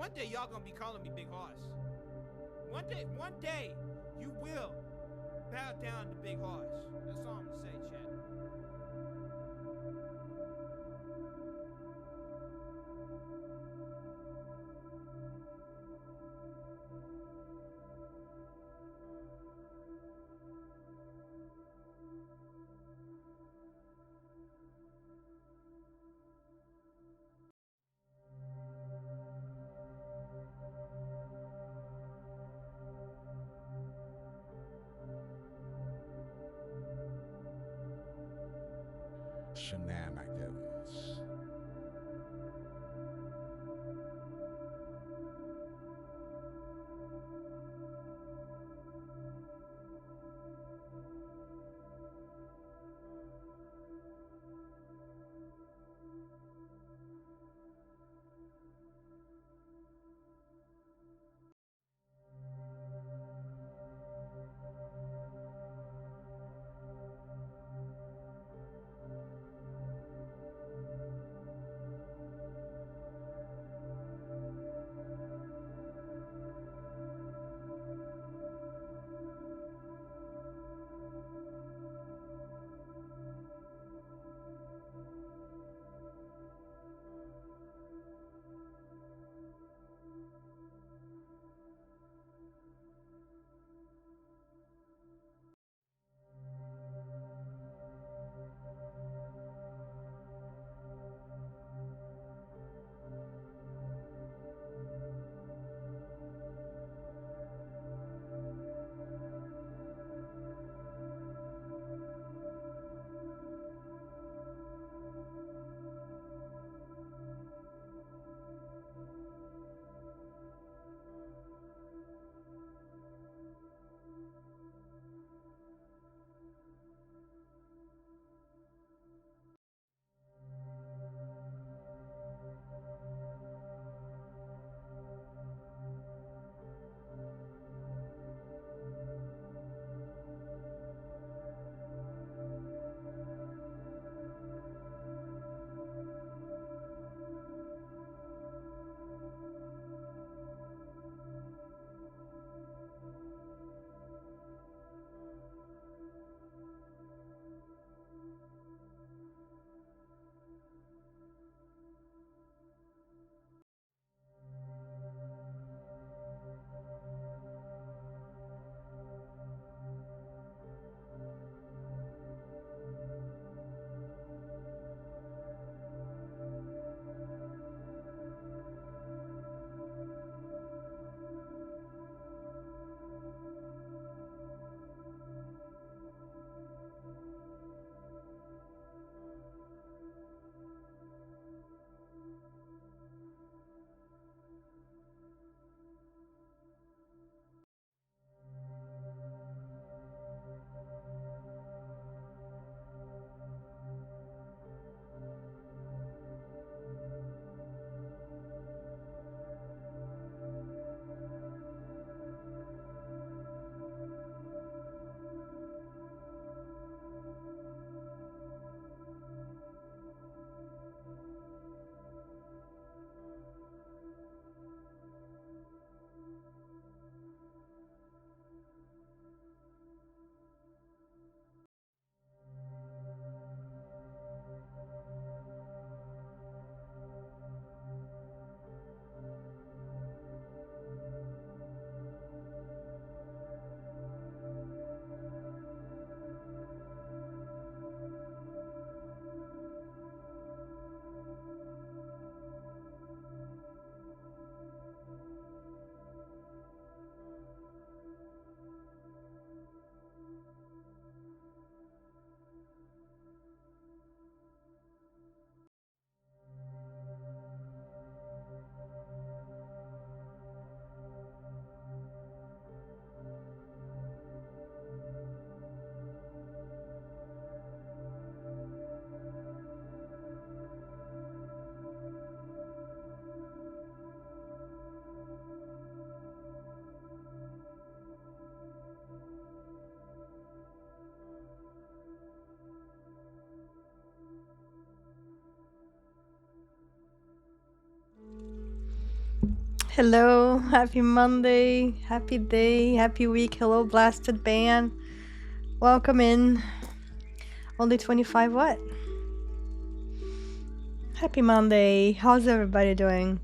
One day y'all gonna be calling me Big Hoss. One day, you will bow down to Big Hoss. That's all I'm gonna say, chat. Shenanigans. Hello, happy Monday, happy day, happy week. Hello, Blasted Band. Welcome in. Only 25 what? Happy Monday. How's everybody doing?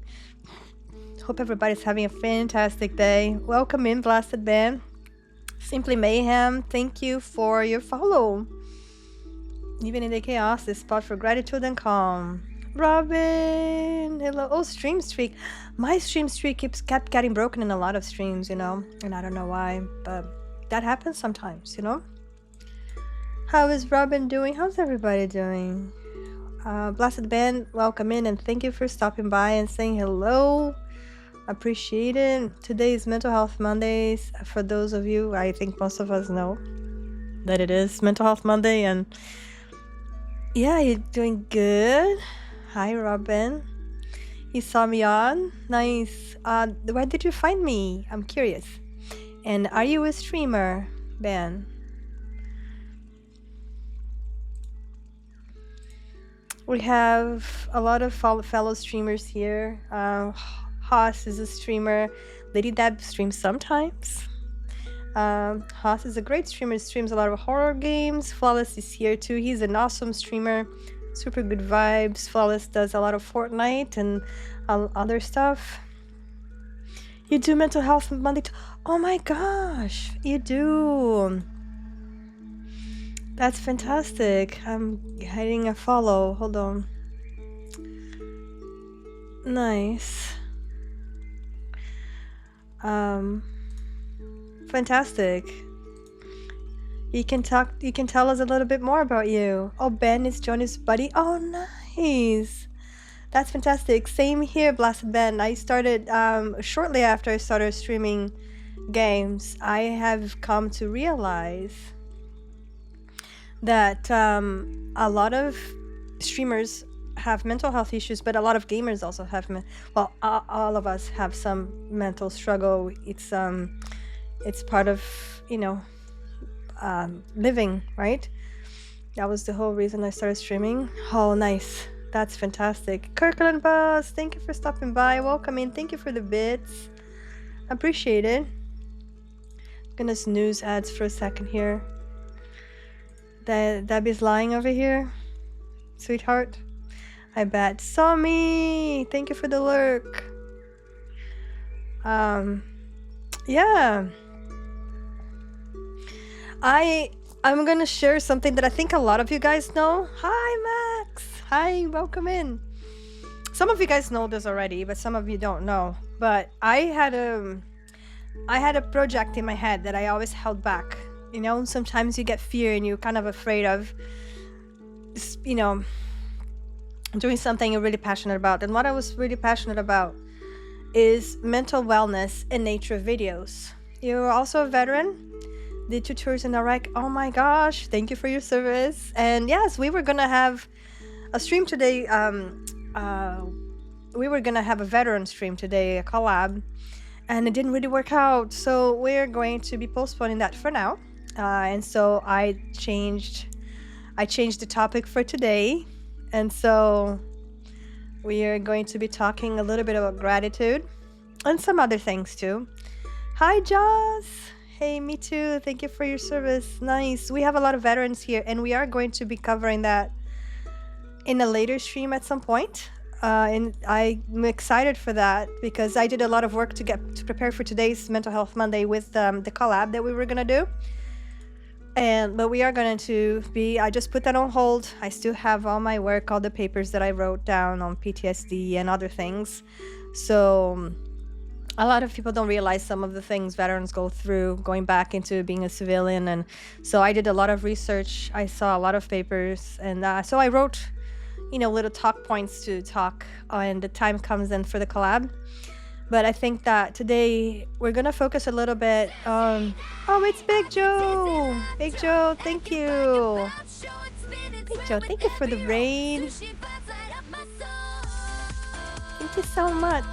Hope everybody's having a fantastic day. Welcome in, Blasted Band. Simply Mayhem, thank you for your follow. Even in the chaos, this spot for gratitude and calm. Robin, hello. Oh, stream streak. My stream streak kept getting broken in a lot of streams, and I don't know why, but that happens sometimes, How is Robin doing? How's everybody doing? Blessed Band, welcome in and thank you for stopping by and saying hello. Appreciate it. Today is Mental Health Mondays. For those of you, I think most of us know that it is Mental Health Monday, and yeah, you're doing good. Hi, Robin. You saw me on? Nice. Where did you find me? I'm curious. And are you a streamer, Ben? We have a lot of fellow streamers here. Haas is a streamer. Lady Deb streams sometimes. Haas is a great streamer, streams a lot of horror games. Flawless is here too. He's an awesome streamer. Super good vibes. Flawless does a lot of Fortnite and other stuff. You do Mental Health Monday too? Oh my gosh, you do. That's fantastic. I'm hitting a follow. Hold on. Nice. Fantastic. You can tell us a little bit more about you. Oh, Ben is Johnny's buddy. Oh, nice. That's fantastic. Same here, Blasted Ben. I started shortly after I started streaming games. I have come to realize that a lot of streamers have mental health issues, but a lot of gamers also have all of us have some mental struggle. It's part of living, right? That was the whole reason I started streaming. Oh, nice. That's fantastic. Kirkland Buzz, thank you for stopping by. Welcome in. Thank you for the bits. Appreciate it. Gonna snooze ads for a second here. Debbie's lying over here. Sweetheart. I bet. Saw me. Thank you for the lurk. Yeah. I'm gonna share something that I think a lot of you guys know. Hi, Max. Hi, welcome in. Some of you guys know this already, but some of you don't know. But I had a project in my head that I always held back. Sometimes you get fear and you're kind of afraid of, doing something you're really passionate about. And what I was really passionate about is mental wellness and nature videos. You're also a veteran. Did 2 tours in Iraq. Oh my gosh, thank you for your service. And yes, we were gonna have a stream today. We were gonna have a veteran stream today, a collab, and it didn't really work out. So we're going to be postponing that for now. And so I changed the topic for today. And so we are going to be talking a little bit about gratitude and some other things too. Hi, Joss. Hey, me too. Thank you for your service. Nice. We have a lot of veterans here, and we are going to be covering that in a later stream at some point. And I'm excited for that because I did a lot of work to prepare for today's Mental Health Monday with the collab that we were gonna do. But we are going to be, I just put that on hold. I still have all my work, all the papers that I wrote down on PTSD and other things. So a lot of people don't realize some of the things veterans go through going back into being a civilian. And so I did a lot of research. I saw a lot of papers. And so I wrote, little talk points to talk when the time comes in for the collab. But I think that today we're going to focus a little bit on... Oh, it's Big Joe! Big Joe, thank you! Big Joe, thank you for the rain. Thank you so much.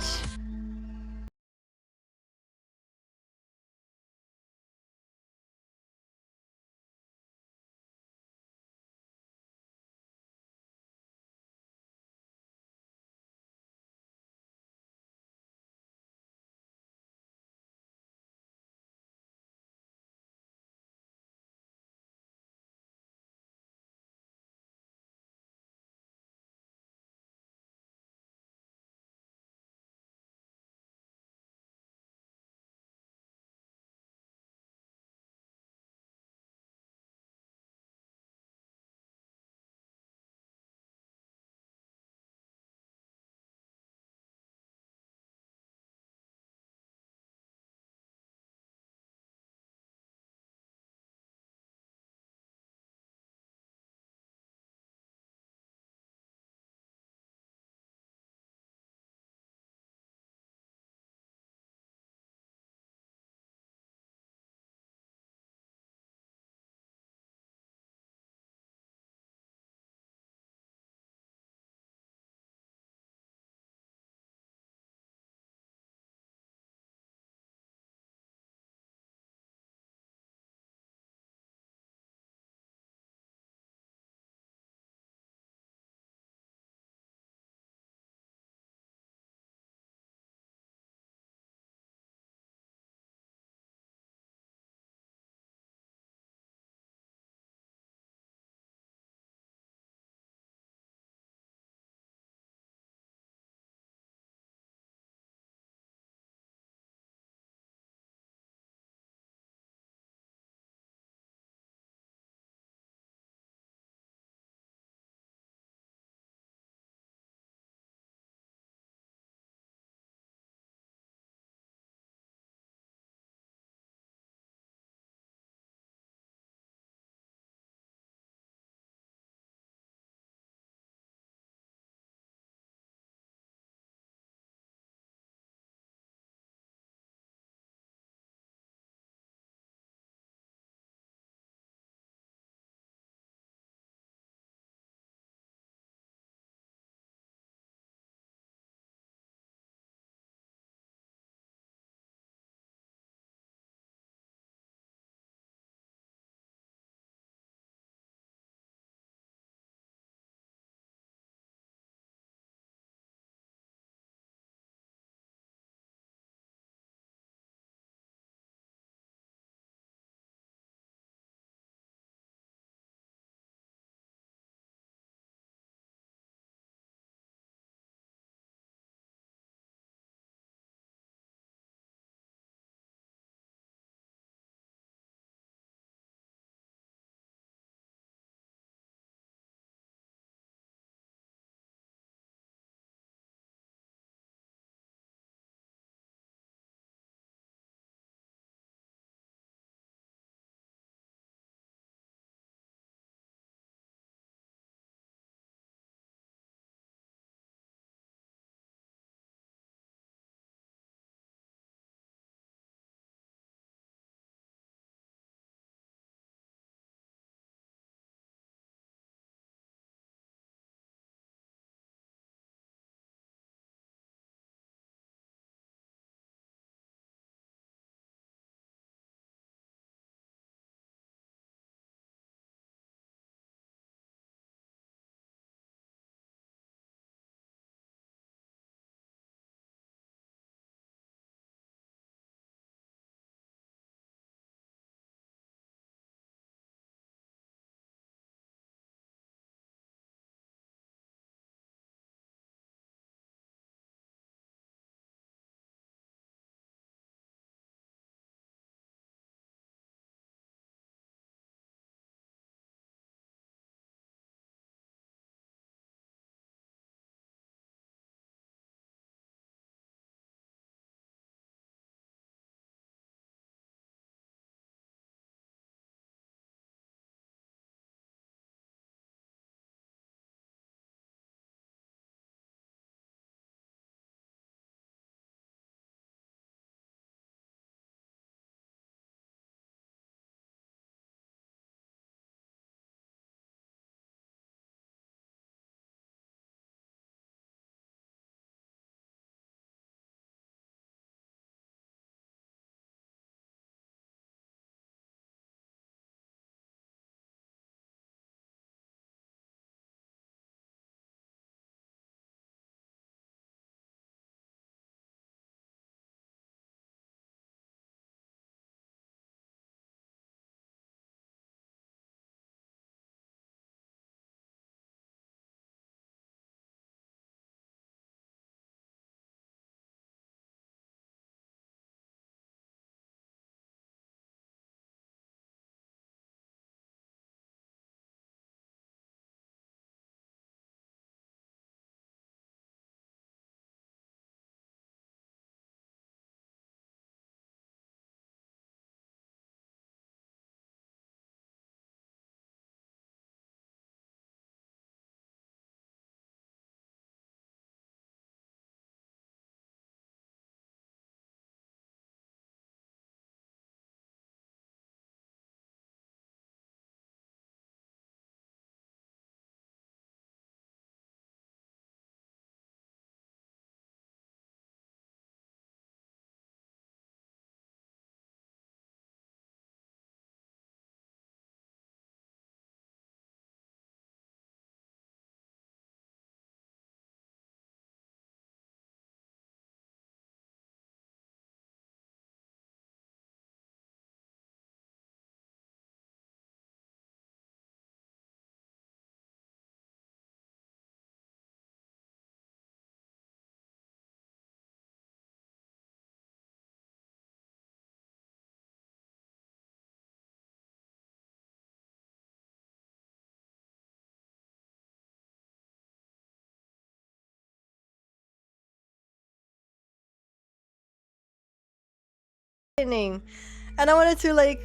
And I wanted to like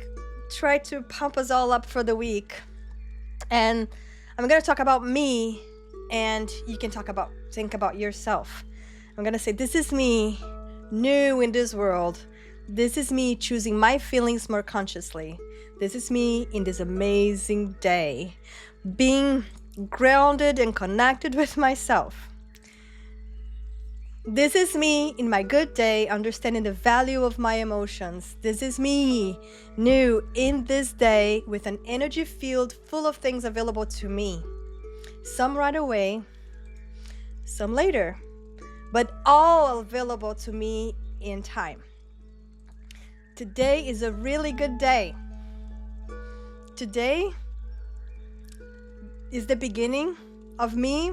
try to pump us all up for the week. And I'm gonna talk about me, and you can think about yourself. I'm gonna say, this is me, new in this world. This is me choosing my feelings more consciously. This is me in this amazing day, being grounded and connected with myself. This is me in my good day, understanding the value of my emotions. This is me, new in this day, with an energy field full of things available to me. Some right away, some later, but all available to me in time. Today is a really good day. Today is the beginning of me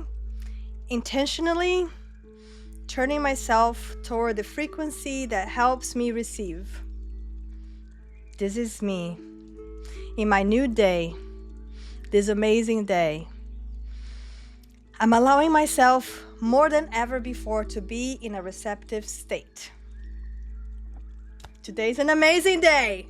intentionally turning myself toward the frequency that helps me receive. This is me in my new day, this amazing day. I'm allowing myself more than ever before to be in a receptive state. Today's an amazing day.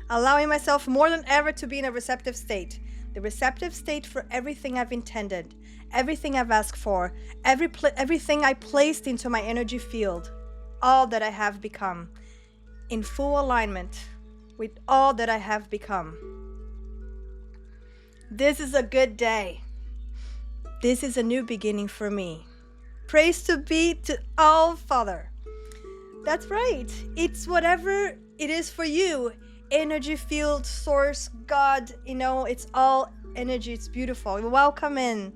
Allowing myself more than ever to be in a receptive state. The receptive state for everything I've intended, everything I've asked for, everything I placed into my energy field, all that I have become, in full alignment with all that I have become. This is a good day. This is a new beginning for me. Praise to be to all Father. That's right. It's whatever it is for you. Energy field, source, God, it's all energy. It's beautiful. Welcome in.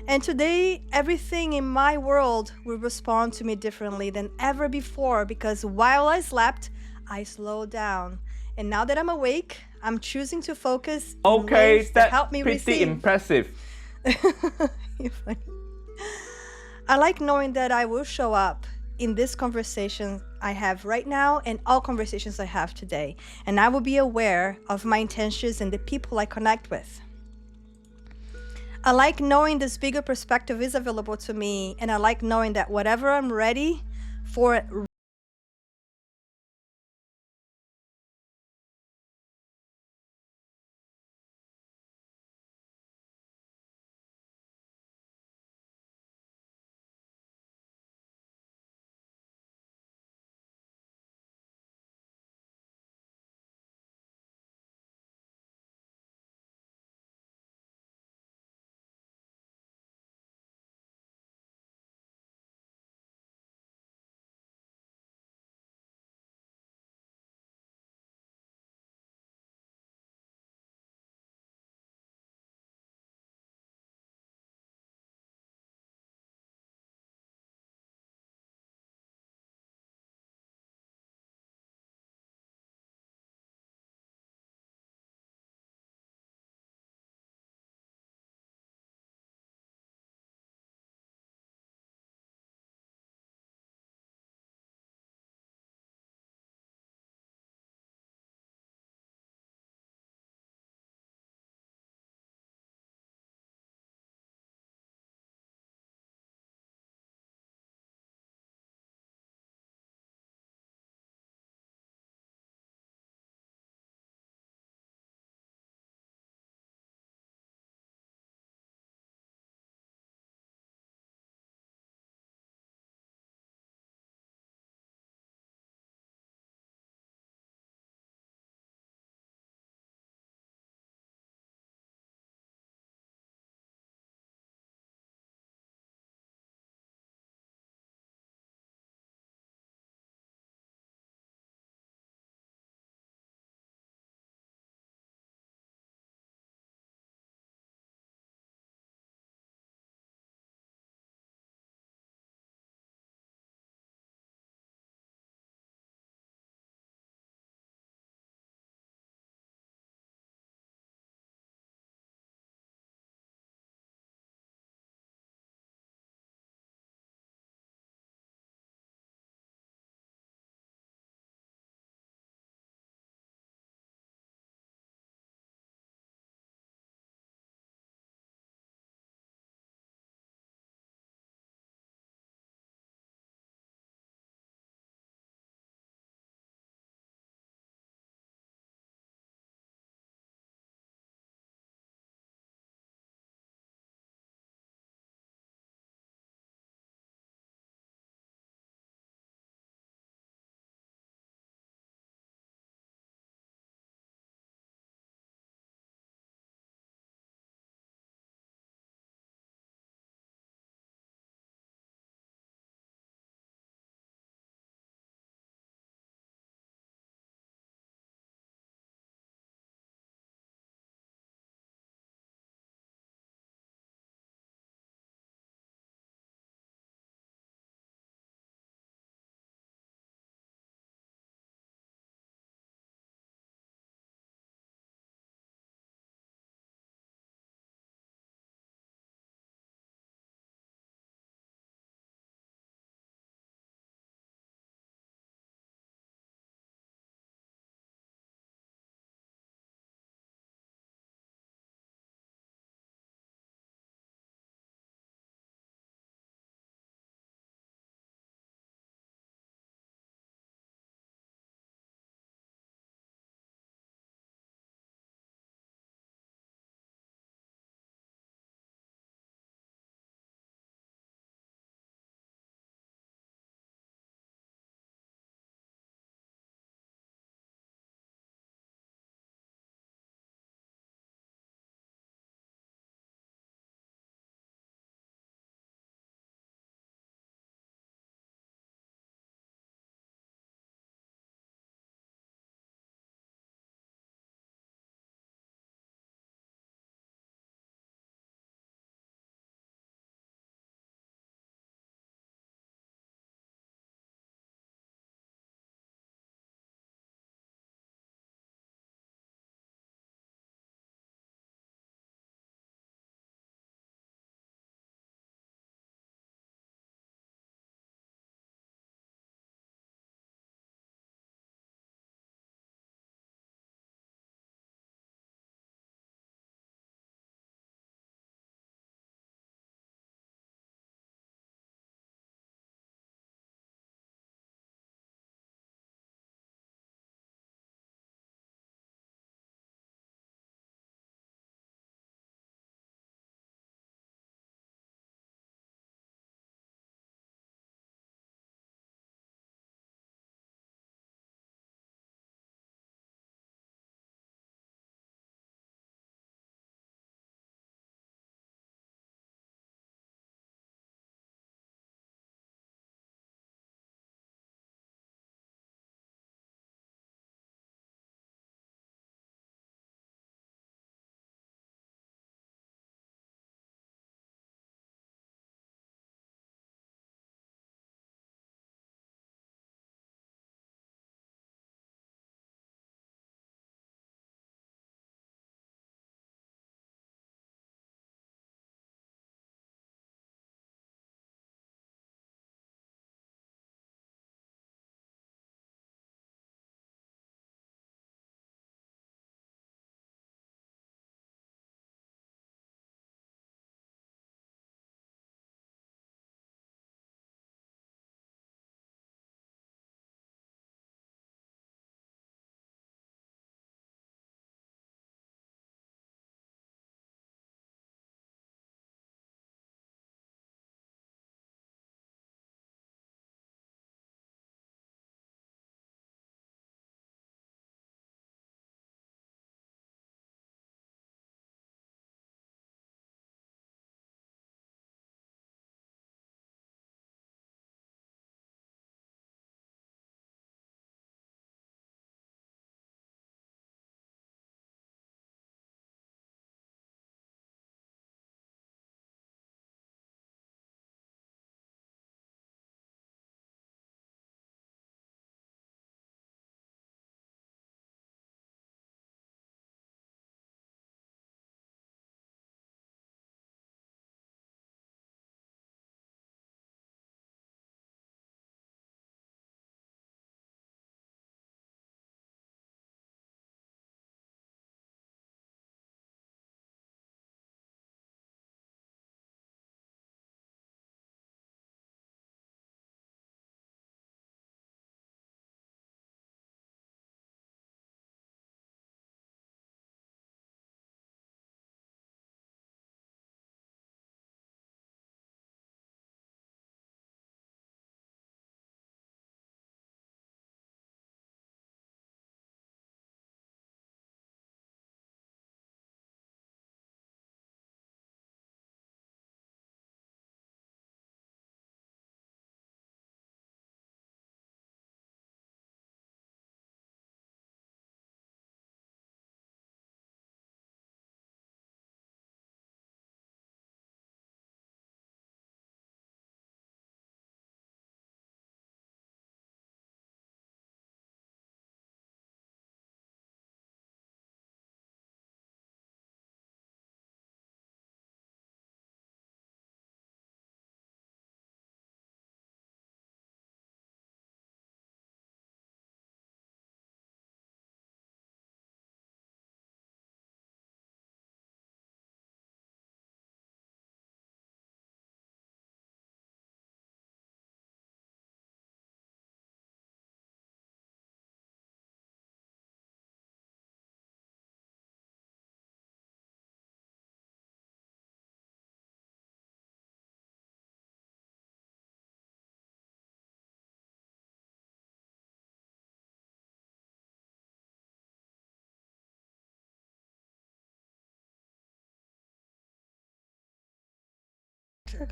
And today, everything in my world will respond to me differently than ever before, because while I slept, I slowed down. And now that I'm awake, I'm choosing to focus in ways that help me receive. Pretty impressive. You're funny. I like knowing that I will show up in this conversation I have right now and all conversations I have today. And I will be aware of my intentions and the people I connect with. I like knowing this bigger perspective is available to me, and I like knowing that whatever I'm ready for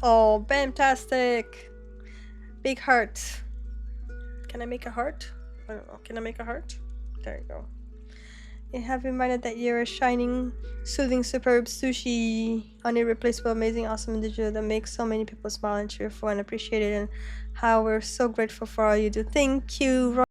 Oh, fantastic. Big heart. Can I make a heart? I don't know. Can I make a heart? There you go. You have reminded that you're a shining, soothing, superb sushi, irreplaceable, amazing, awesome individual that makes so many people smile and cheerful and appreciated, and how we're so grateful for all you do. Thank you,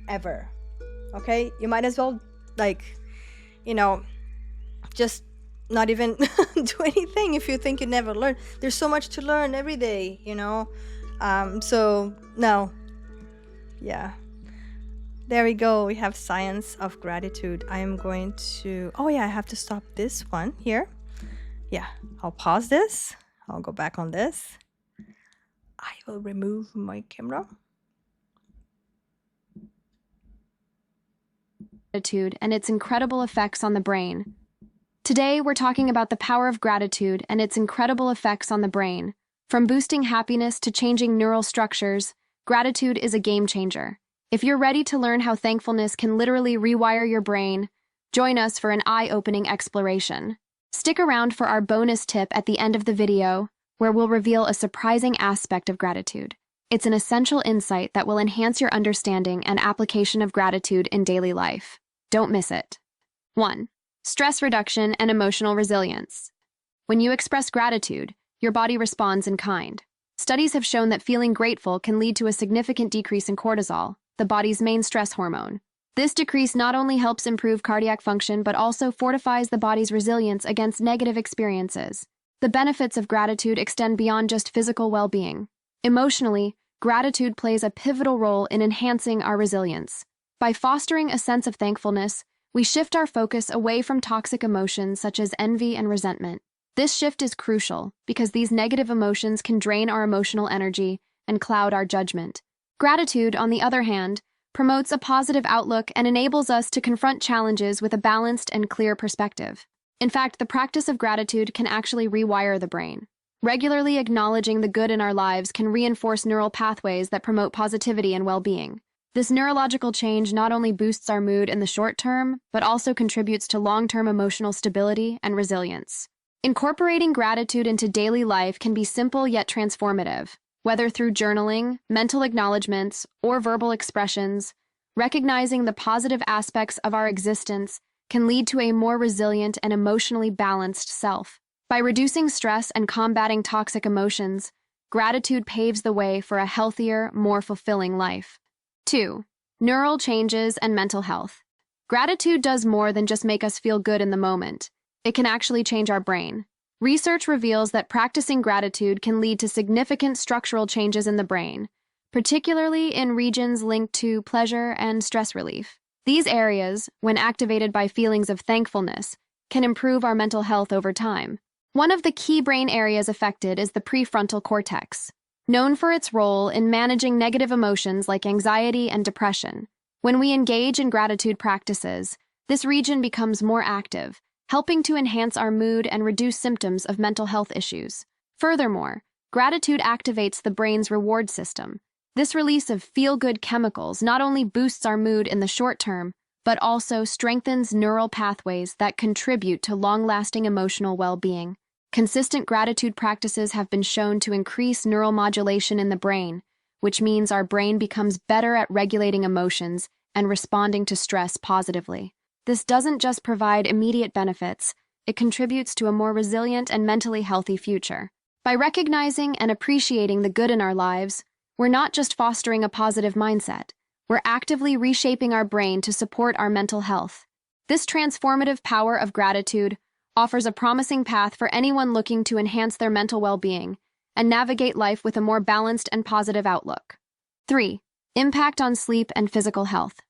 ever. Okay, you might as well, like, you know, just not even do anything if you think you never learn. There's so much to learn every day, you know. So no, yeah, there we go. We have science of gratitude. I am going to, oh yeah, I have to stop this one here. Yeah, I'll pause this. I'll go back on this. I will remove my camera. Gratitude and its incredible effects on the brain. Today, we're talking about the power of gratitude and its incredible effects on the brain. From boosting happiness to changing neural structures, gratitude is a game changer. If you're ready to learn how thankfulness can literally rewire your brain, join us for an eye-opening exploration. Stick around for our bonus tip at the end of the video, where we'll reveal a surprising aspect of gratitude. It's an essential insight that will enhance your understanding and application of gratitude in daily life. Don't miss it. 1. Stress reduction and emotional resilience. When you express gratitude, your body responds in kind. Studies have shown that feeling grateful can lead to a significant decrease in cortisol, the body's main stress hormone. This decrease not only helps improve cardiac function but also fortifies the body's resilience against negative experiences. The benefits of gratitude extend beyond just physical well-being. Emotionally, gratitude plays a pivotal role in enhancing our resilience. By fostering a sense of thankfulness, we shift our focus away from toxic emotions such as envy and resentment. This shift is crucial because these negative emotions can drain our emotional energy and cloud our judgment. Gratitude, on the other hand, promotes a positive outlook and enables us to confront challenges with a balanced and clear perspective. In fact, the practice of gratitude can actually rewire the brain. Regularly acknowledging the good in our lives can reinforce neural pathways that promote positivity and well-being. This neurological change not only boosts our mood in the short term, but also contributes to long-term emotional stability and resilience. Incorporating gratitude into daily life can be simple yet transformative. Whether through journaling, mental acknowledgments, or verbal expressions, recognizing the positive aspects of our existence can lead to a more resilient and emotionally balanced self. By reducing stress and combating toxic emotions, gratitude paves the way for a healthier, more fulfilling life. 2. Neural changes and mental health. Gratitude does more than just make us feel good in the moment. It can actually change our brain. Research reveals that practicing gratitude can lead to significant structural changes in the brain, particularly in regions linked to pleasure and stress relief. These areas, when activated by feelings of thankfulness, can improve our mental health over time. One of the key brain areas affected is the prefrontal cortex, known for its role in managing negative emotions like anxiety and depression. When we engage in gratitude practices, this region becomes more active, helping to enhance our mood and reduce symptoms of mental health issues. Furthermore, gratitude activates the brain's reward system. This release of feel-good chemicals not only boosts our mood in the short term, but also strengthens neural pathways that contribute to long-lasting emotional well-being. Consistent gratitude practices have been shown to increase neural modulation in the brain, which means our brain becomes better at regulating emotions and responding to stress positively. This doesn't just provide immediate benefits, it contributes to a more resilient and mentally healthy future. By recognizing and appreciating the good in our lives, we're not just fostering a positive mindset, we're actively reshaping our brain to support our mental health. This transformative power of gratitude offers a promising path for anyone looking to enhance their mental well-being and navigate life with a more balanced and positive outlook. 3. Impact on sleep and physical health.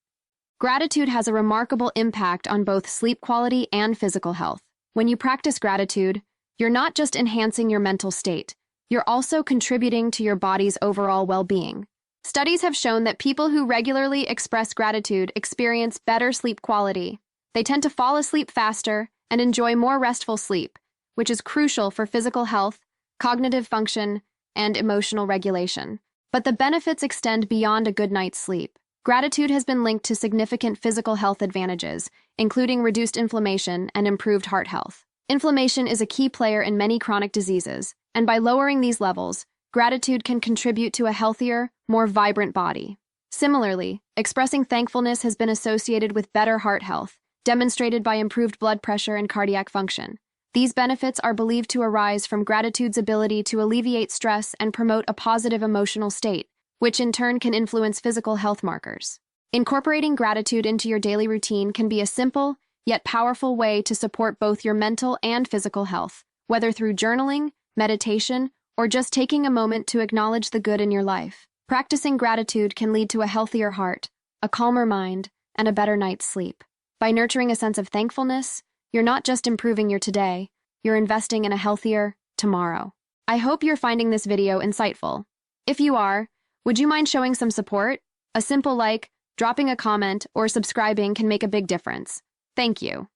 Gratitude has a remarkable impact on both sleep quality and physical health. When you practice gratitude, you're not just enhancing your mental state, you're also contributing to your body's overall well-being. Studies have shown that people who regularly express gratitude experience better sleep quality. They tend to fall asleep faster and enjoy more restful sleep, which is crucial for physical health, cognitive function, and emotional regulation. But the benefits extend beyond a good night's sleep. Gratitude has been linked to significant physical health advantages, including reduced inflammation and improved heart health. Inflammation is a key player in many chronic diseases, and by lowering these levels, gratitude can contribute to a healthier, more vibrant body. Similarly, expressing thankfulness has been associated with better heart health, demonstrated by improved blood pressure and cardiac function. These benefits are believed to arise from gratitude's ability to alleviate stress and promote a positive emotional state, which in turn can influence physical health markers. Incorporating gratitude into your daily routine can be a simple, yet powerful way to support both your mental and physical health, whether through journaling, meditation, or just taking a moment to acknowledge the good in your life. Practicing gratitude can lead to a healthier heart, a calmer mind, and a better night's sleep. By nurturing a sense of thankfulness, you're not just improving your today, you're investing in a healthier tomorrow. I hope you're finding this video insightful. If you are, would you mind showing some support? A simple like, dropping a comment, or subscribing can make a big difference. Thank you.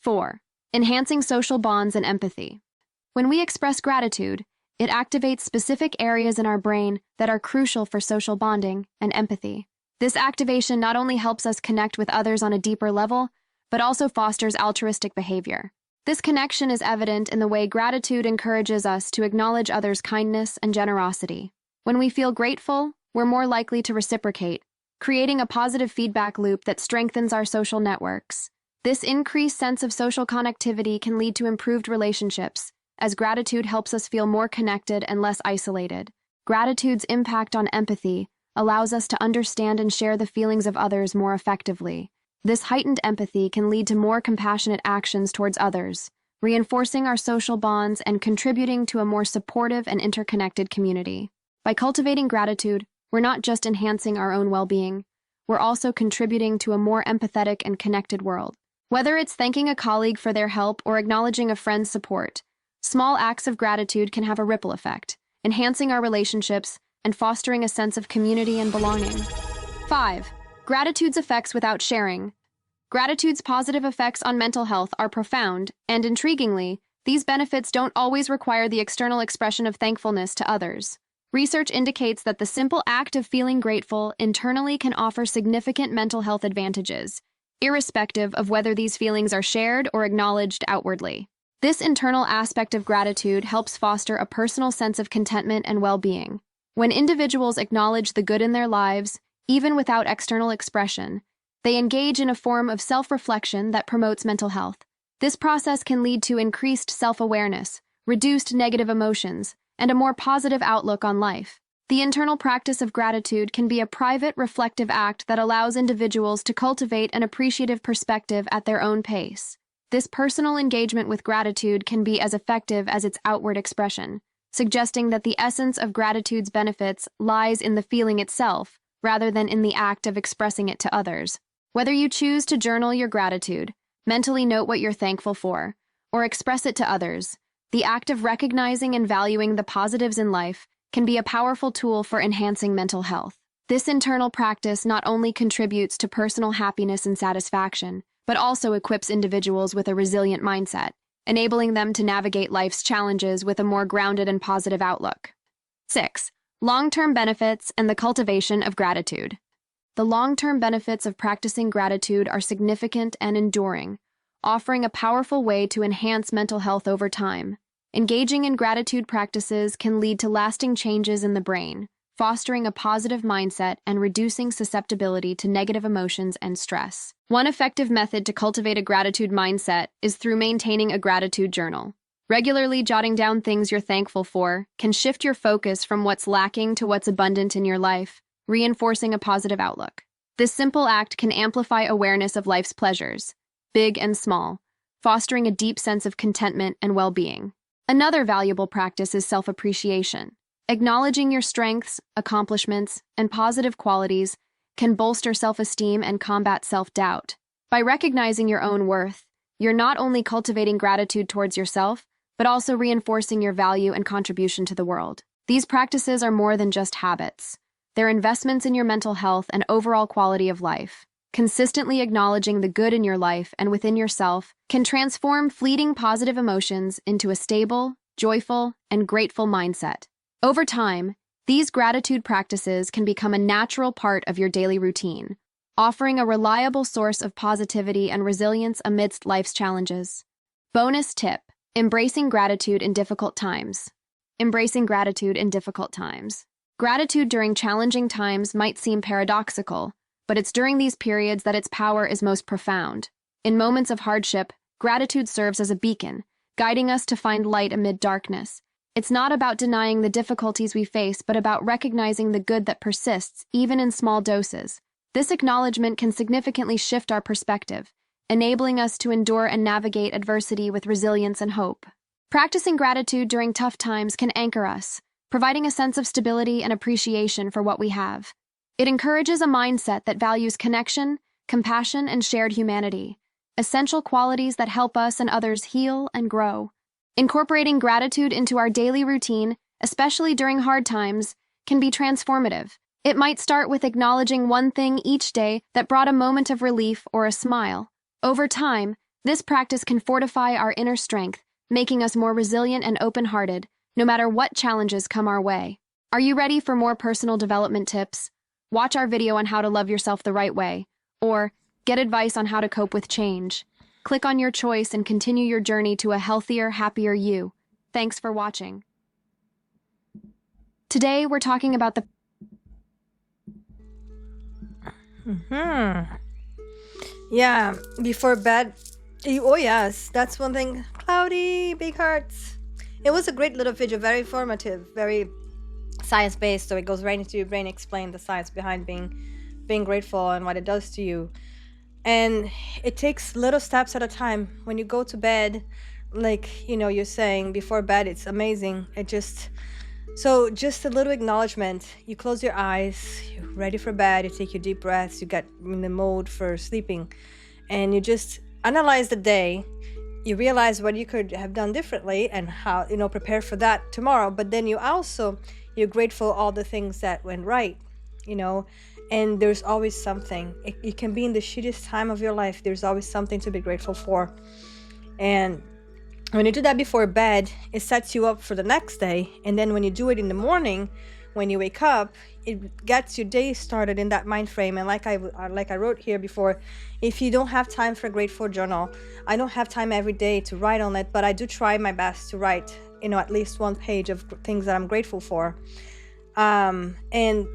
4. Enhancing social bonds and empathy. When we express gratitude, it activates specific areas in our brain that are crucial for social bonding and empathy. This activation not only helps us connect with others on a deeper level, but also fosters altruistic behavior. This connection is evident in the way gratitude encourages us to acknowledge others' kindness and generosity. When we feel grateful, we're more likely to reciprocate, creating a positive feedback loop that strengthens our social networks. This increased sense of social connectivity can lead to improved relationships, as gratitude helps us feel more connected and less isolated. Gratitude's impact on empathy allows us to understand and share the feelings of others more effectively. This heightened empathy can lead to more compassionate actions towards others, reinforcing our social bonds and contributing to a more supportive and interconnected community. By cultivating gratitude, we're not just enhancing our own well-being, we're also contributing to a more empathetic and connected world. Whether it's thanking a colleague for their help or acknowledging a friend's support, small acts of gratitude can have a ripple effect, enhancing our relationships and fostering a sense of community and belonging. 5. Gratitude's effects without sharing. Gratitude's positive effects on mental health are profound, and intriguingly, these benefits don't always require the external expression of thankfulness to others. Research indicates that the simple act of feeling grateful internally can offer significant mental health advantages, irrespective of whether these feelings are shared or acknowledged outwardly. This internal aspect of gratitude helps foster a personal sense of contentment and well-being. When individuals acknowledge the good in their lives, even without external expression, they engage in a form of self-reflection that promotes mental health. This process can lead to increased self-awareness, reduced negative emotions, and a more positive outlook on life. The internal practice of gratitude can be a private, reflective act that allows individuals to cultivate an appreciative perspective at their own pace. This personal engagement with gratitude can be as effective as its outward expression, suggesting that the essence of gratitude's benefits lies in the feeling itself, rather than in the act of expressing it to others. Whether you choose to journal your gratitude, mentally note what you're thankful for, or express it to others, the act of recognizing and valuing the positives in life can be a powerful tool for enhancing mental health. This internal practice not only contributes to personal happiness and satisfaction, but also equips individuals with a resilient mindset, enabling them to navigate life's challenges with a more grounded and positive outlook. 6. Long-term benefits and the cultivation of gratitude. The long-term benefits of practicing gratitude are significant and enduring, offering a powerful way to enhance mental health over time. Engaging in gratitude practices can lead to lasting changes in the brain, fostering a positive mindset and reducing susceptibility to negative emotions and stress. One effective method to cultivate a gratitude mindset is through maintaining a gratitude journal. Regularly jotting down things you're thankful for can shift your focus from what's lacking to what's abundant in your life, reinforcing a positive outlook. This simple act can amplify awareness of life's pleasures, big and small, fostering a deep sense of contentment and well-being. Another valuable practice is self-appreciation. Acknowledging your strengths, accomplishments, and positive qualities can bolster self-esteem and combat self-doubt. By recognizing your own worth, you're not only cultivating gratitude towards yourself, but also reinforcing your value and contribution to the world. These practices are more than just habits. They're investments in your mental health and overall quality of life. Consistently acknowledging the good in your life and within yourself can transform fleeting positive emotions into a stable, joyful, and grateful mindset. Over time, these gratitude practices can become a natural part of your daily routine, offering a reliable source of positivity and resilience amidst life's challenges. Bonus tip: embracing gratitude in difficult times. Embracing gratitude in difficult times. Gratitude during challenging times might seem paradoxical, but it's during these periods that its power is most profound. In moments of hardship, gratitude serves as a beacon, guiding us to find light amid darkness. It's not about denying the difficulties we face, but about recognizing the good that persists, even in small doses. This acknowledgement can significantly shift our perspective, enabling us to endure and navigate adversity with resilience and hope. Practicing gratitude during tough times can anchor us, providing a sense of stability and appreciation for what we have. It encourages a mindset that values connection, compassion, and shared humanity, essential qualities that help us and others heal and grow. Incorporating gratitude into our daily routine, especially during hard times, can be transformative. It might start with acknowledging one thing each day that brought a moment of relief or a smile. Over time, this practice can fortify our inner strength, making us more resilient and open-hearted, no matter what challenges come our way. Are you ready for more personal development tips? Watch our video on how to love yourself the right way, or get advice on how to cope with change. Click on your choice and continue your journey to a healthier, happier you. Thanks for watching. Today, we're talking about the Yeah, before bed. Oh, yes, that's one thing. Cloudy, big hearts. It was a great little video, very informative, very science-based, so it goes right into your brain, explain the science behind being grateful and what it does to you. And it takes little steps at a time. When you go to bed, like, you're saying before bed, it's amazing. So just a little acknowledgement. You close your eyes, you're ready for bed, you take your deep breaths, you get in the mode for sleeping, and you just analyze the day. You realize what you could have done differently and how, prepare for that tomorrow. But then you're grateful all the things that went right, and there's always something. It can be in the shittiest time of your life. There's always something to be grateful for. And when you do that before bed, it sets you up for the next day. And then when you do it in the morning, when you wake up, it gets your day started in that mind frame. And like I wrote here before, if you don't have time for a grateful journal, I don't have time every day to write on it, but I do try my best to write, at least one page of things that I'm grateful for. And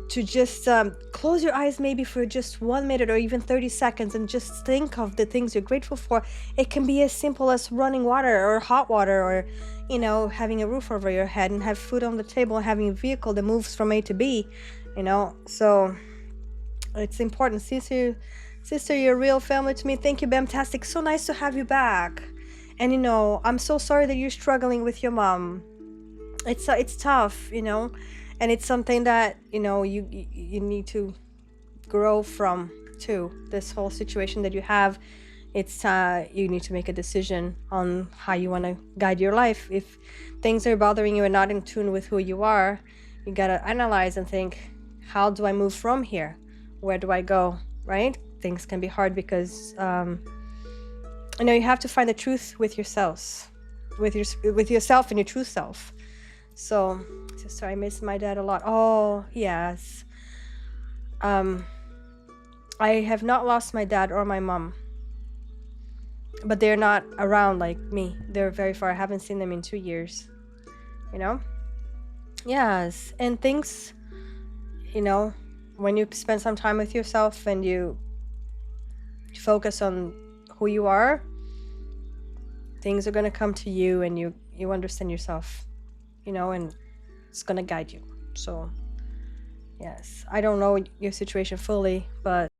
to just close your eyes maybe for just 1 minute or even 30 seconds and just think of the things you're grateful for. It can be as simple as running water or hot water, or having a roof over your head and have food on the table, having a vehicle that moves from A to B, so it's important. Sister, you're a real family to me. Thank you, Bamtastic. So nice to have you back. And I'm so sorry that you're struggling with your mom. It's tough, and it's something that you need to grow from too. This whole situation that you have, it's you need to make a decision on how you want to guide your life. If things are bothering you and not in tune with who you are, you gotta analyze and think, how do I move from here? Where do I go? Right? Things can be hard because you have to find the truth with yourselves, with yourself and your true self. So, sister, I miss my dad a lot. Oh, yes. I have not lost my dad or my mom, but they're not around like me. They're very far. I haven't seen them in 2 years, Yes, and things, when you spend some time with yourself and you focus on who you are, things are going to come to you, and you understand yourself, and it's going to guide you. So, yes, I don't know your situation fully, but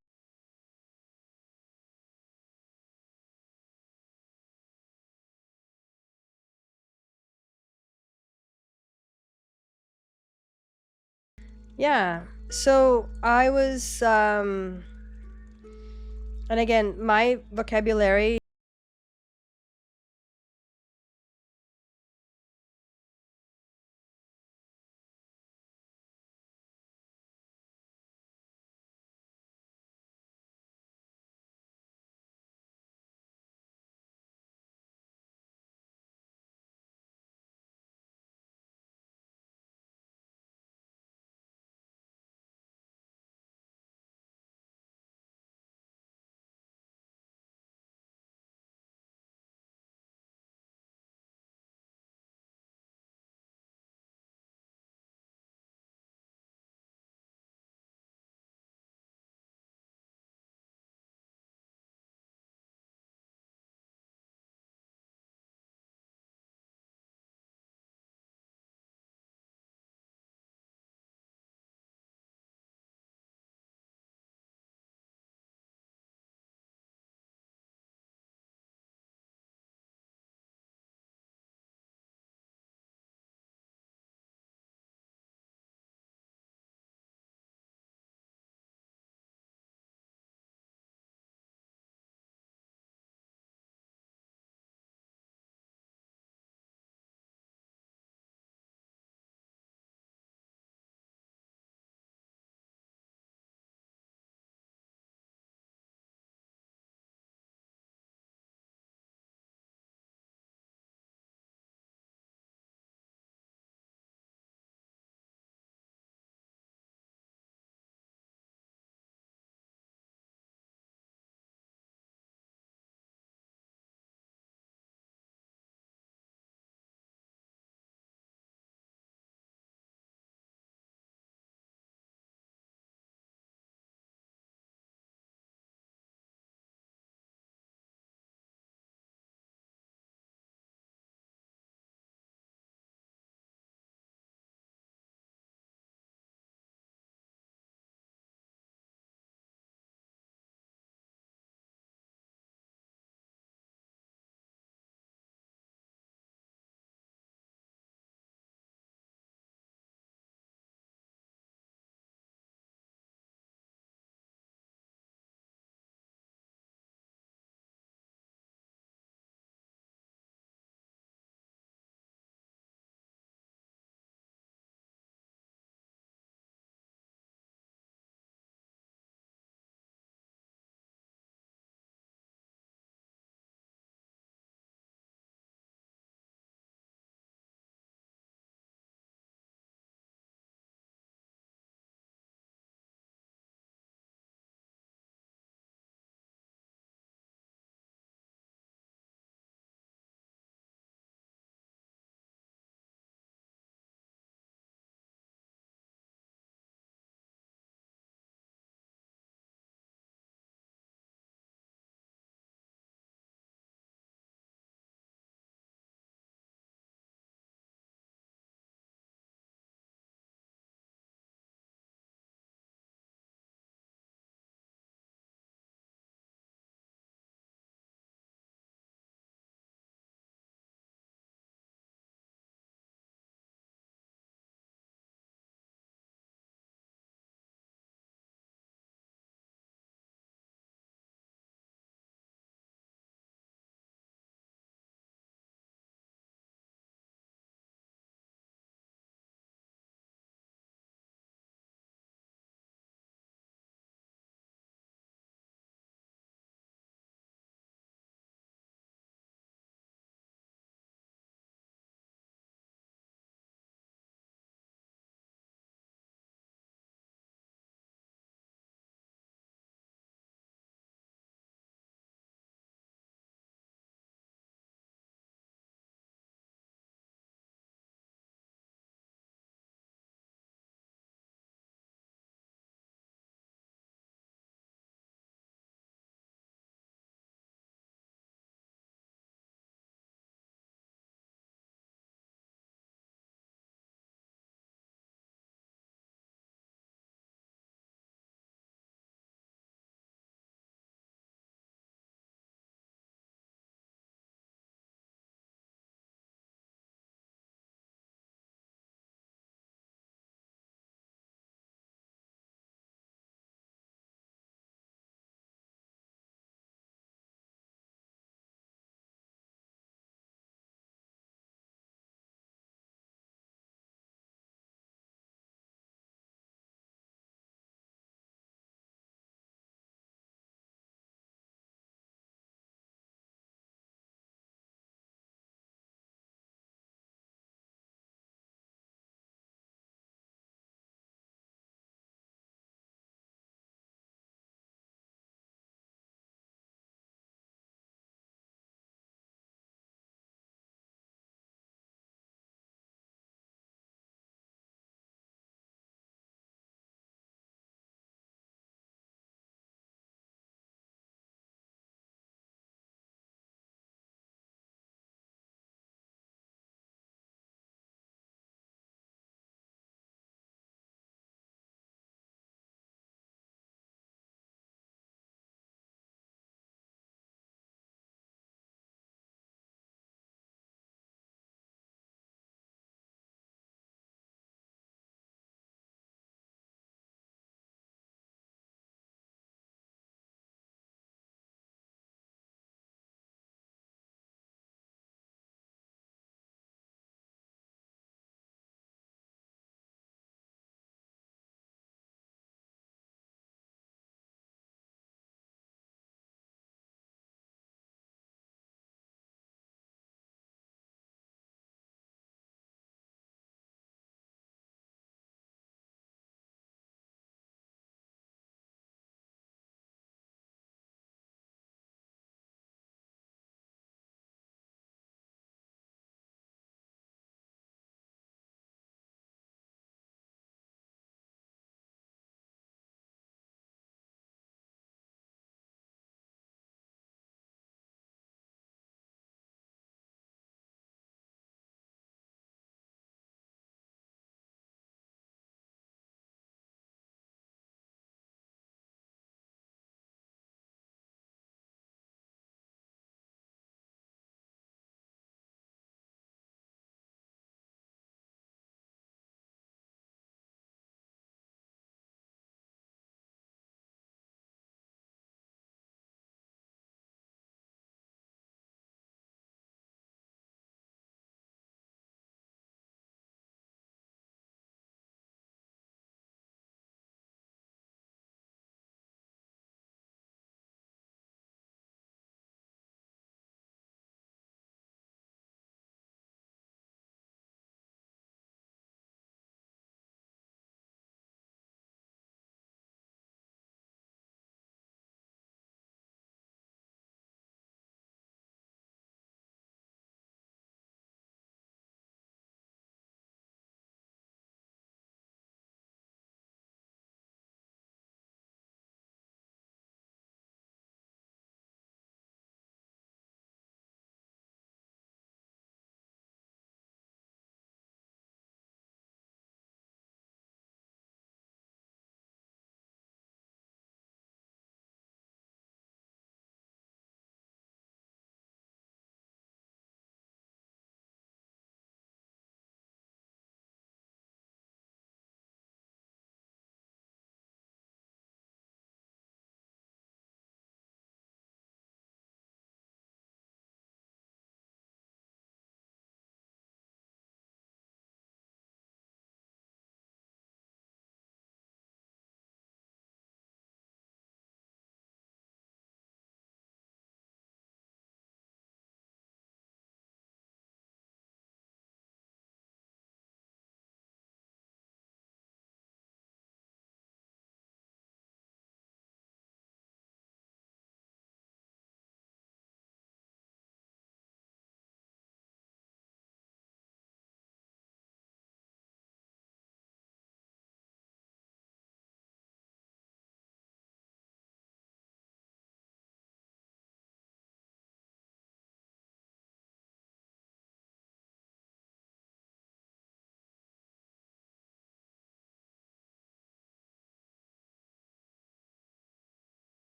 yeah. So I was, and again, my vocabulary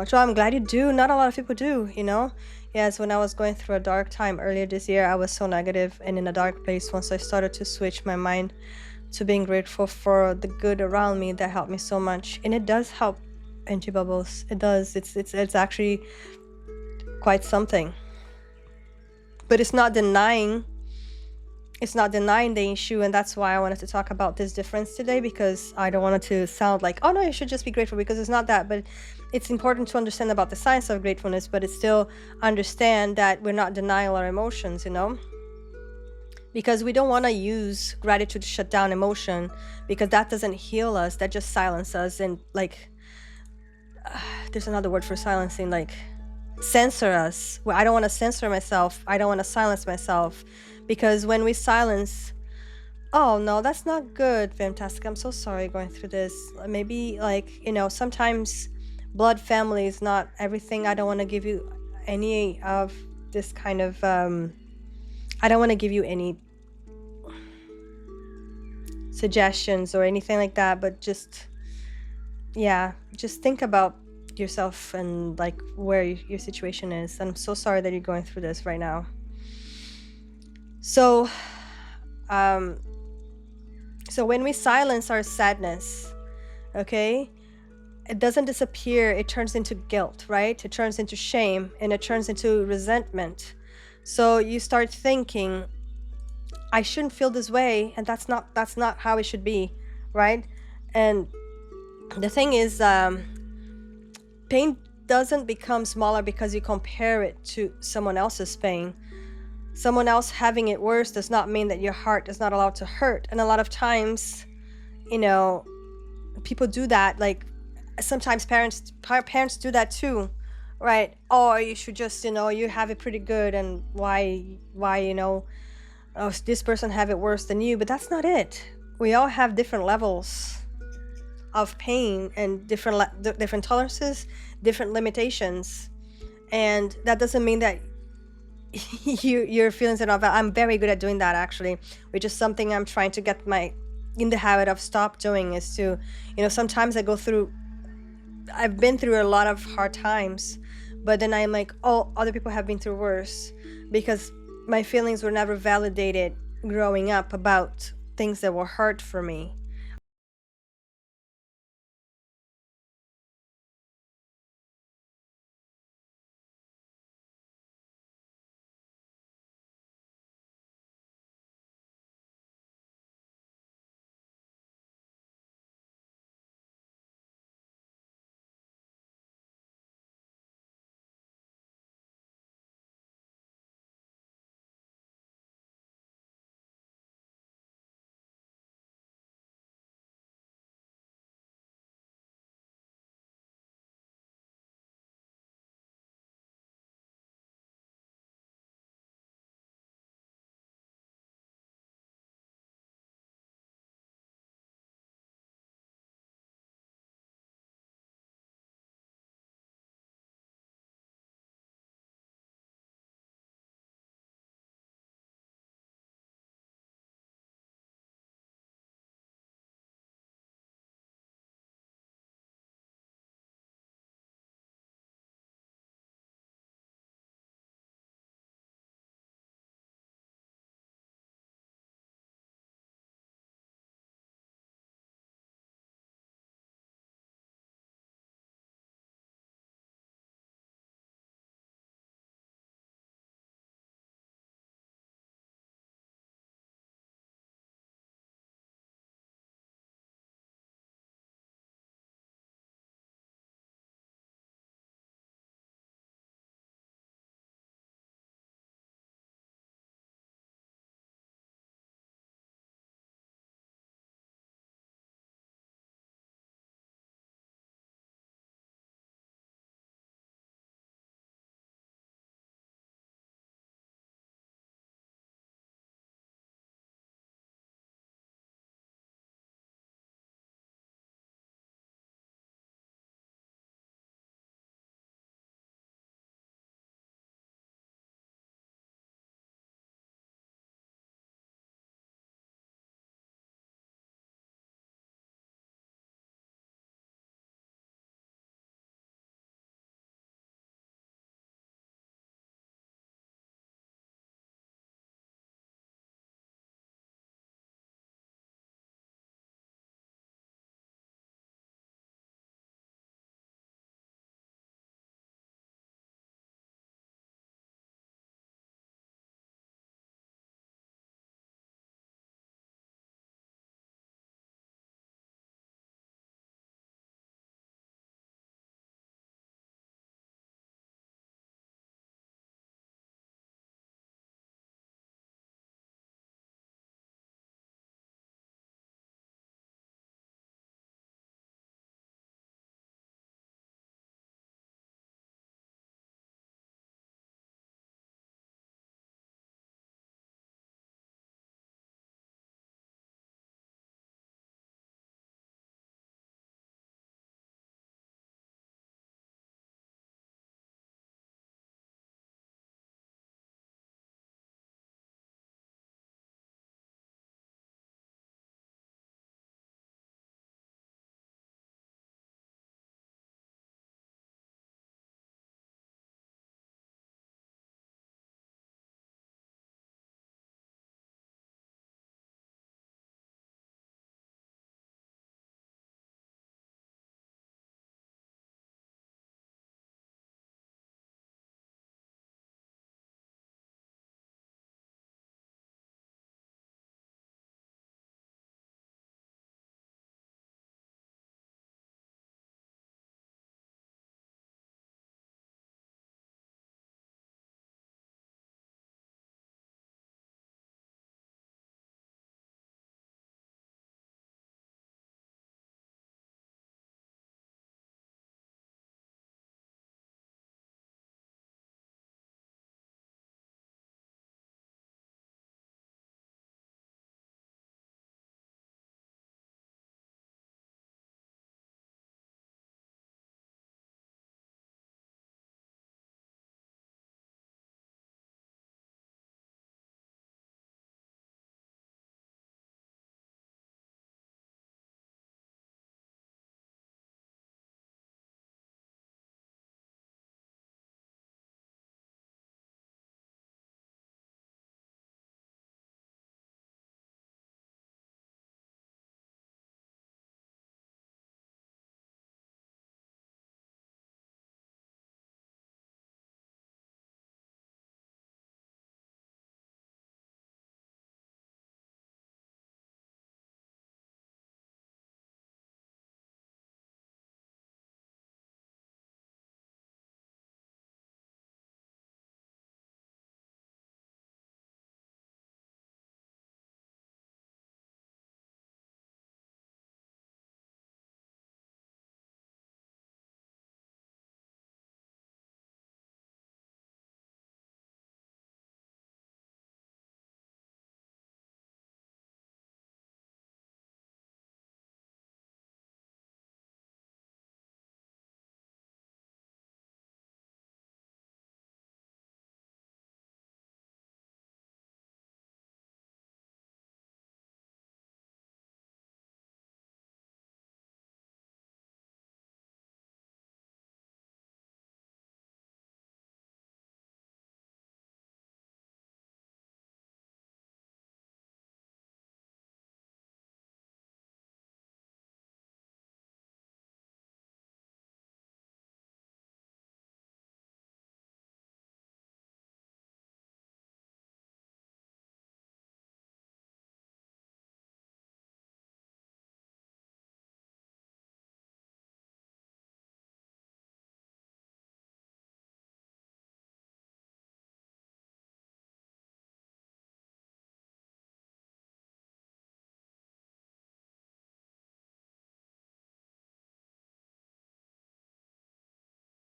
So I'm glad you do. Not a lot of people do, you know? Yes, when I was going through a dark time earlier this year, I was so negative and in a dark place. Once I started to switch my mind to being grateful for the good around me, that helped me so much. And it does help, NG Bubbles. It does. It's actually quite something. But it's not denying the issue, and that's why I wanted to talk about this difference today, because I don't want it to sound like, oh no, you should just be grateful, because it's not that. But it's important to understand about the science of gratefulness, but it's still understand that we're not denying our emotions, you know, because we don't want to use gratitude to shut down emotion, because that doesn't heal us, that just silences us. And like, there's another word for silencing, like censor us. Well, I don't want to censor myself, I don't want to silence myself, because when we silence, oh no, that's not good. Fantastic, I'm so sorry going through this. Maybe, like, you know, sometimes blood family is not everything. I don't want to give you any of this kind of I don't want to give you any suggestions or anything like that, but just, yeah, just think about yourself and like where your situation is. I'm so sorry that you're going through this right now. So so when we silence our sadness, okay, it doesn't disappear, it turns into guilt, right? It turns into shame, and it turns into resentment. So you start thinking, I shouldn't feel this way, and that's not how it should be, right? And the thing is, pain doesn't become smaller because you compare it to someone else's pain. Someone else having it worse does not mean that your heart is not allowed to hurt. And a lot of times, you know, people do that. Like, sometimes parents do that too, right? Oh, you should just, you know, you have it pretty good, and why, you know, oh, this person have it worse than you. But that's not it. We all have different levels of pain and different tolerances, different limitations, and that doesn't mean that your feelings are not valid. I'm very good at doing that, actually, which is something I'm trying to get my in the habit of stop doing, is to, you know, sometimes I've been through a lot of hard times, but then I'm like, oh, other people have been through worse, because my feelings were never validated growing up about things that were hard for me.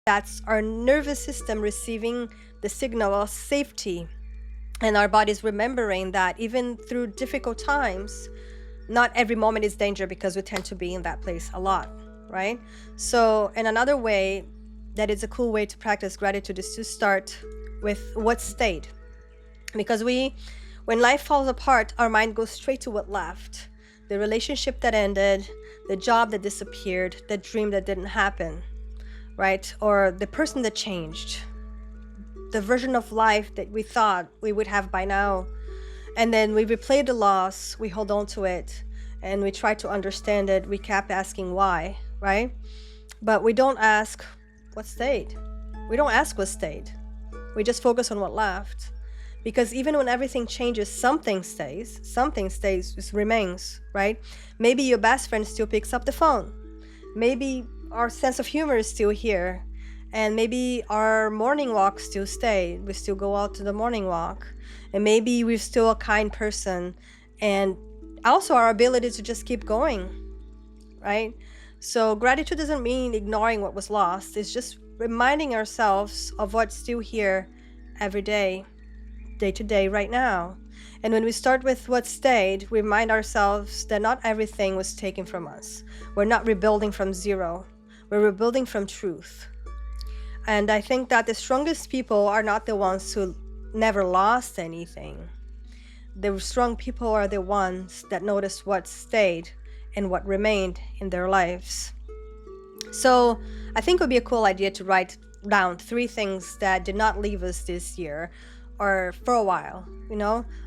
That's our nervous system receiving the signal of safety, and our body's remembering that even through difficult times, not every moment is danger, because we tend to be in that place a lot, right? So, and another way that is a cool way to practice gratitude is to start with what stayed. Because when life falls apart, our mind goes straight to what left. The relationship that ended, the job that disappeared, the dream that didn't happen, right? Or the person that changed, the version of life that we thought we would have by now. And then we replay the loss, we hold on to it, and we try to understand it. We kept asking why, right? But we don't ask what stayed. We don't ask what stayed. We just focus on what left. Because even when everything changes, something stays, it remains, right? Maybe your best friend still picks up the phone. Maybe our sense of humor is still here. And maybe our morning walks still stay. We still go out to the morning walk. And maybe we're still a kind person. And also our ability to just keep going, right? So gratitude doesn't mean ignoring what was lost. It's just reminding ourselves of what's still here every day to day, right now. And when we start with what stayed, we remind ourselves that not everything was taken from us. We're not rebuilding from zero. We're rebuilding from truth. And I think that the strongest people are not the ones who never lost anything. The strong people are the ones that notice what stayed and what remained in their lives. So I think it would be a cool idea to write down 3 things that did not leave us this year or for a while,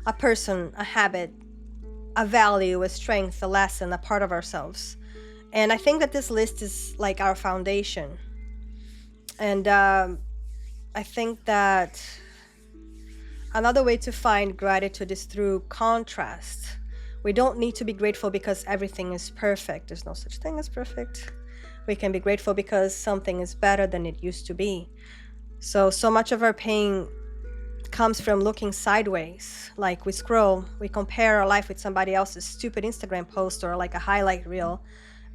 a person, a habit, a value, a strength, a lesson, a part of ourselves. And I think that this list is like our foundation. And I think that another way to find gratitude is through contrast. We don't need to be grateful because everything is perfect. There's no such thing as perfect. We can be grateful because something is better than it used to be. So much of our pain comes from looking sideways. Like we scroll, we compare our life with somebody else's stupid Instagram post or like a highlight reel,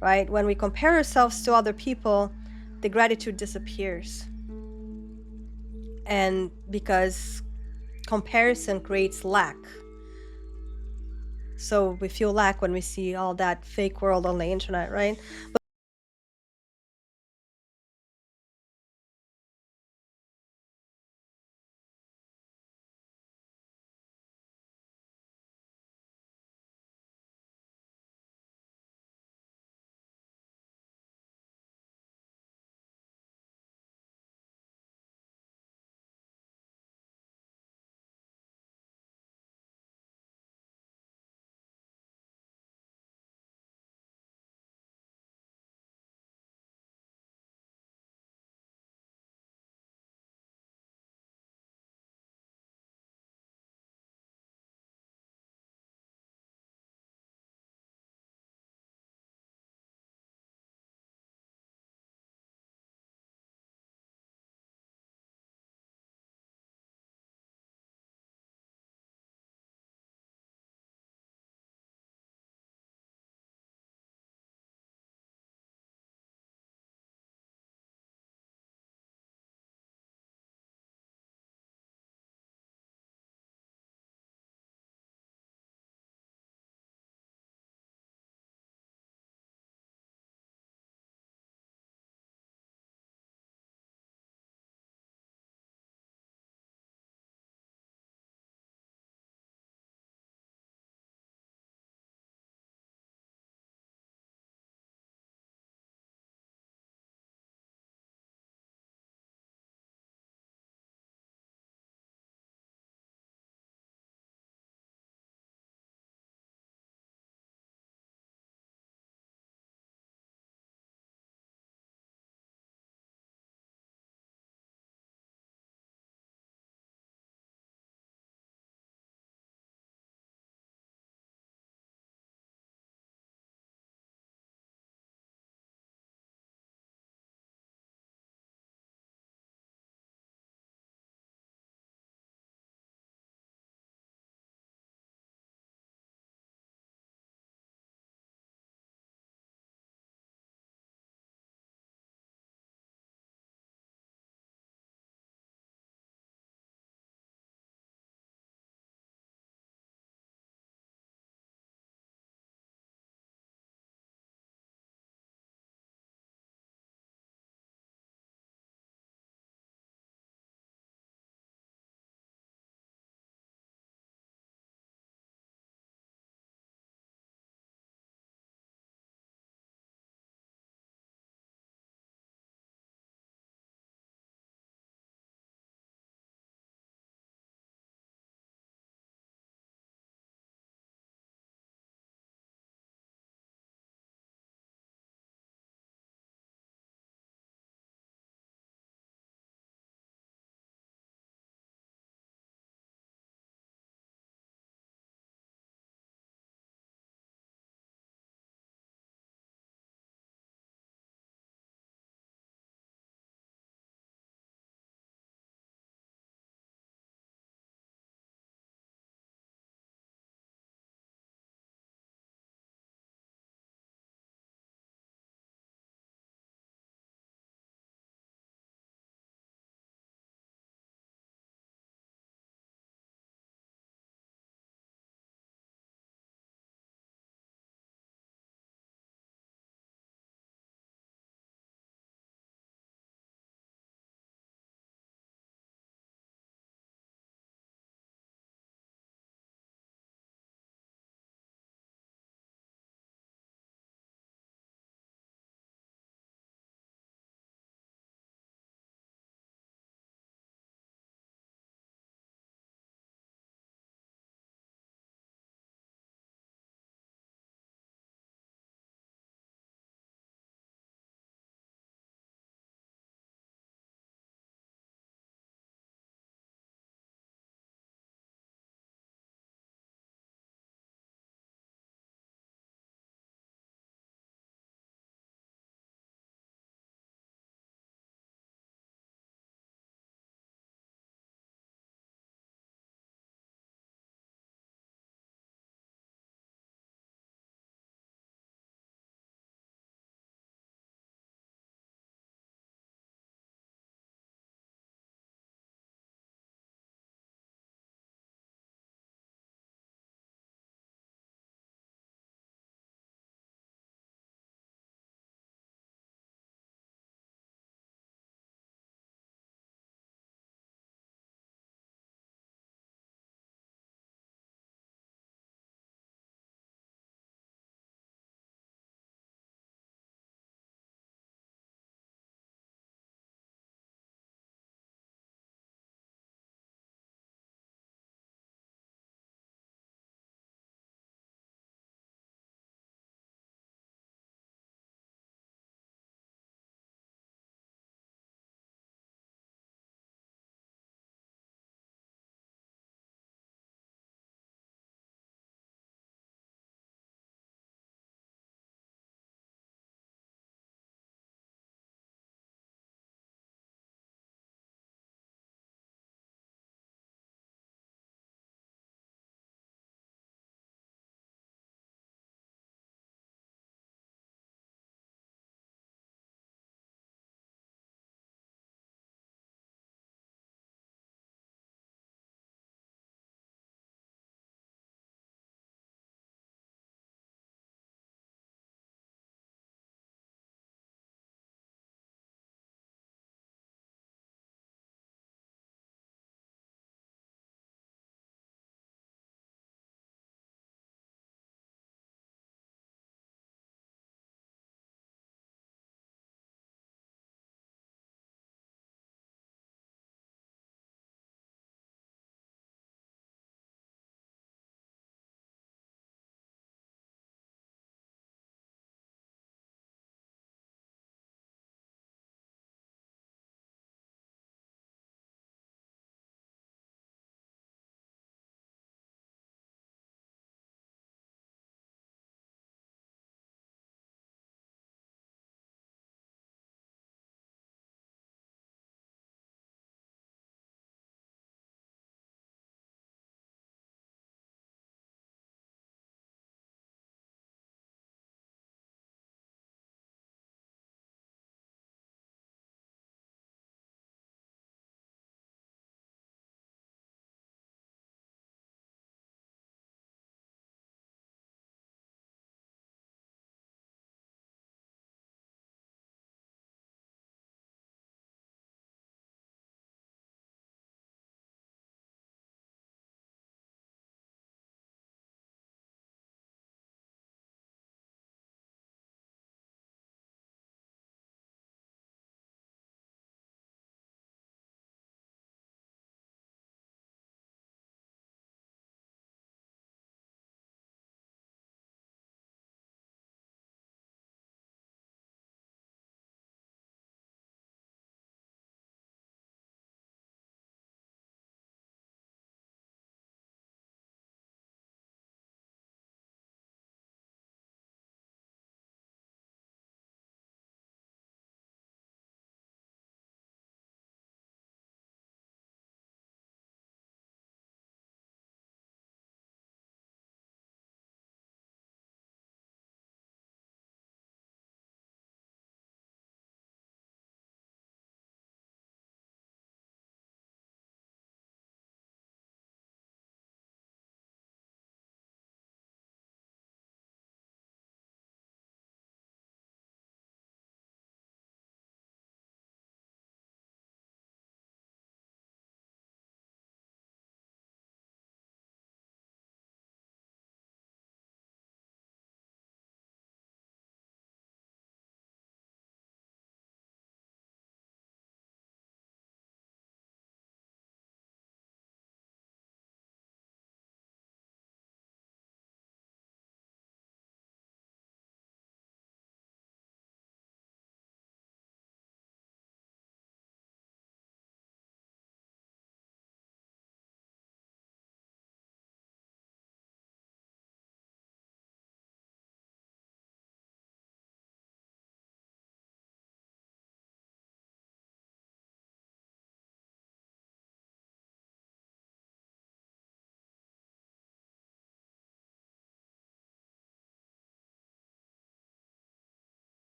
right? When we compare ourselves to other people, the gratitude disappears. And because comparison creates lack. So we feel lack when we see all that fake world on the internet, right?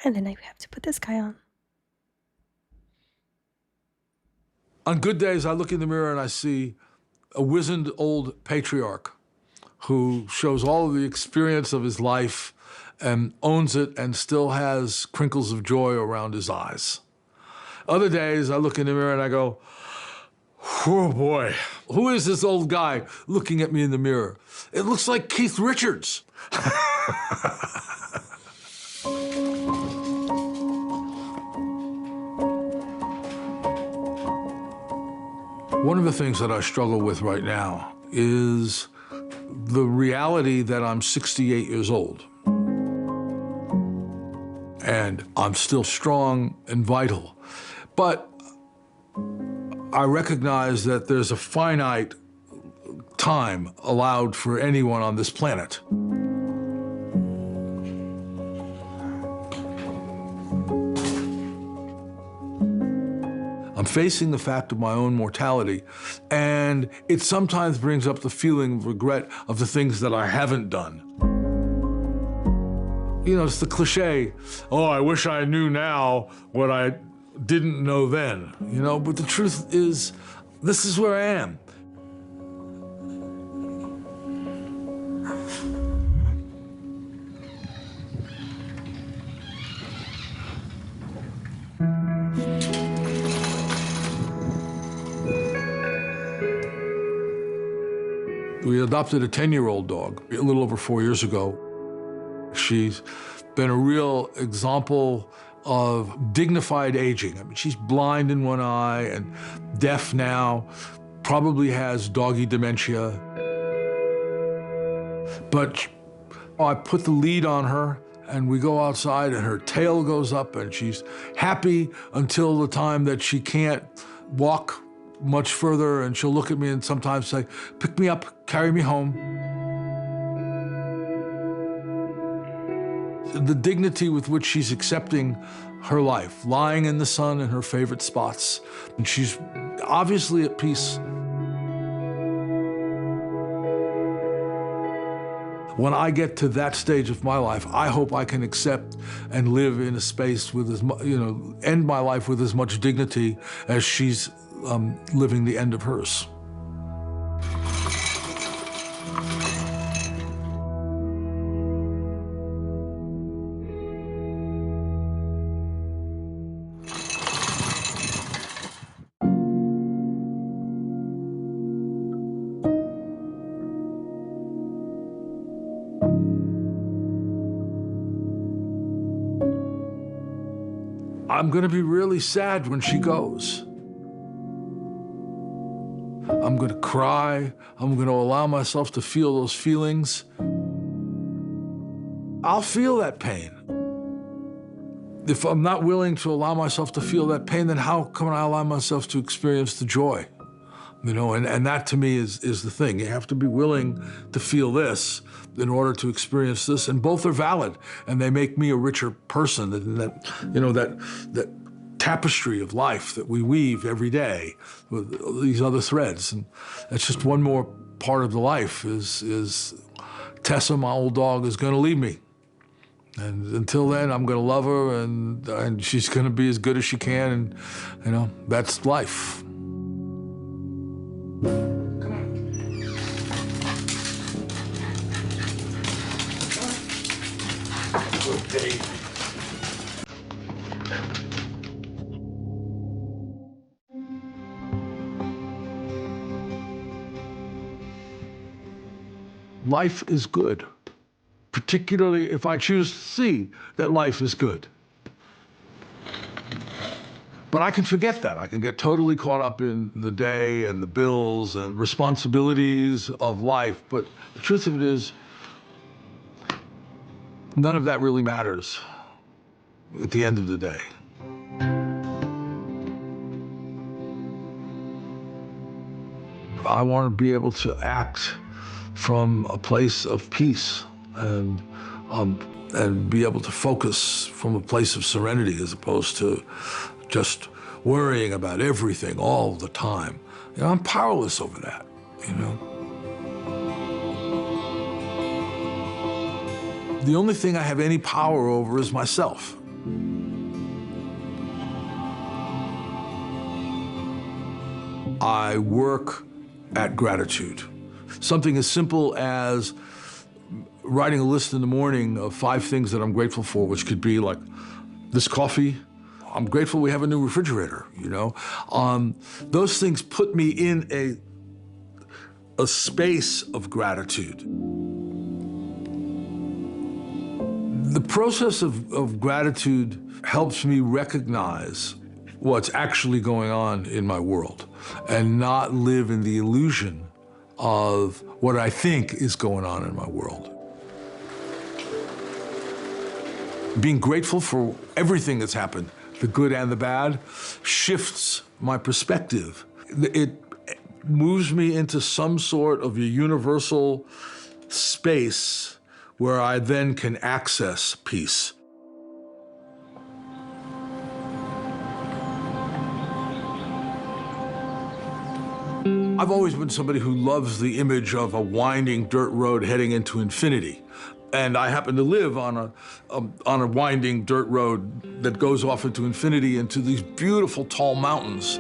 And then I have to put this guy on. On good days, I look in the mirror and I see a wizened old patriarch who shows all of the experience of his life and owns it and still has crinkles of joy around his eyes. Other days, I look in the mirror and I go, oh boy, who is this old guy looking at me in the mirror? It looks like Keith Richards. One of the things that I struggle with right now is the reality that I'm 68 years old. And I'm still strong and vital. But I recognize that there's a finite time allowed for anyone on this planet. I'm facing the fact of my own mortality, and it sometimes brings up the feeling of regret of the things that I haven't done. You know, it's the cliche, oh, I wish I knew now what I didn't know then, you know, but the truth is, this is where I am. We adopted a 10-year-old dog a little over 4 years ago. She's been a real example of dignified aging. I mean, she's blind in one eye and deaf now, probably has doggy dementia. But I put the lead on her and we go outside and her tail goes up and she's happy until the time that she can't walk much further, and she'll look at me and sometimes say, pick me up, carry me home. The dignity with which she's accepting her life, lying in the sun in her favorite spots, and she's obviously at peace. When I get to that stage of my life, I hope I can accept and live in a space with as much, you know, end my life with as much dignity as she's living the end of hers. I'm going to be really sad when she goes. I'm going to cry. I'm going to allow myself to feel those feelings. I'll feel that pain. If I'm not willing to allow myself to feel that pain, then how can I allow myself to experience the joy? You know, and that to me is the thing. You have to be willing to feel this in order to experience this, and both are valid, and they make me a richer person. And that, you know, that tapestry of life that we weave every day with these other threads, and that's just one more part of the life. Is Tessa, my old dog, is going to leave me, and until then, I'm going to love her, and she's going to be as good as she can, and you know, that's life. Okay. Life is good, particularly if I choose to see that life is good. But I can forget that. I can get totally caught up in the day and the bills and responsibilities of life. But the truth of it is, none of that really matters at the end of the day. I want to be able to act from a place of peace and be able to focus from a place of serenity as opposed to just worrying about everything all the time. You know, I'm powerless over that, you know. The only thing I have any power over is myself. I work at gratitude. Something as simple as writing a list in the morning of 5 things that I'm grateful for, which could be like this coffee. I'm grateful we have a new refrigerator, you know? Those things put me in a space of gratitude. The process of gratitude helps me recognize what's actually going on in my world and not live in the illusion of what I think is going on in my world. Being grateful for everything that's happened, the good and the bad, shifts my perspective. It moves me into some sort of a universal space where I then can access peace. I've always been somebody who loves the image of a winding dirt road heading into infinity. And I happen to live on a winding dirt road that goes off into infinity, into these beautiful tall mountains.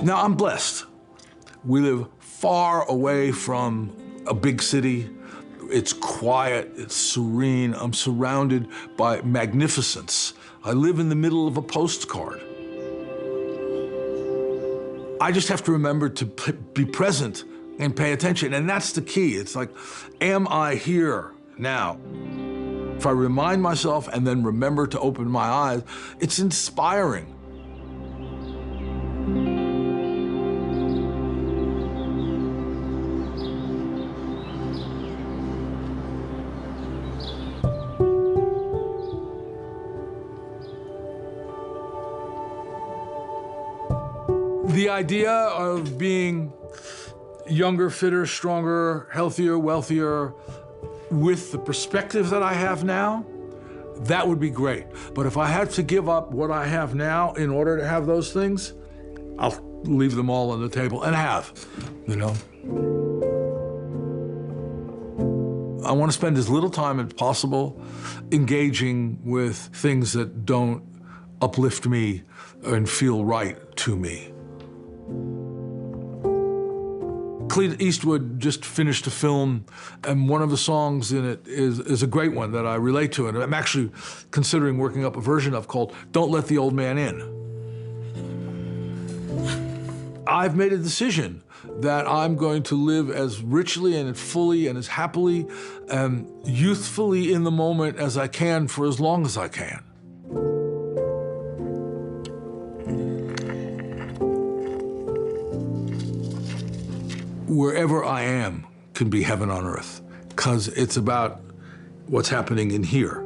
Now, I'm blessed. We live far away from a big city. It's quiet, it's serene. I'm surrounded by magnificence. I live in the middle of a postcard. I just have to remember to be present and pay attention, and that's the key. It's like, am I here now? If I remind myself and then remember to open my eyes, it's inspiring. The idea of being younger, fitter, stronger, healthier, wealthier, with the perspective that I have now, that would be great. But if I had to give up what I have now in order to have those things, I'll leave them all on the table, and have, you know? I want to spend as little time as possible engaging with things that don't uplift me and feel right to me. Clint Eastwood just finished a film, and one of the songs in it is a great one that I relate to, and I'm actually considering working up a version of, called "Don't Let the Old Man In." I've made a decision that I'm going to live as richly and fully and as happily and youthfully in the moment as I can for as long as I can. Wherever I am can be heaven on earth, because it's about what's happening in here.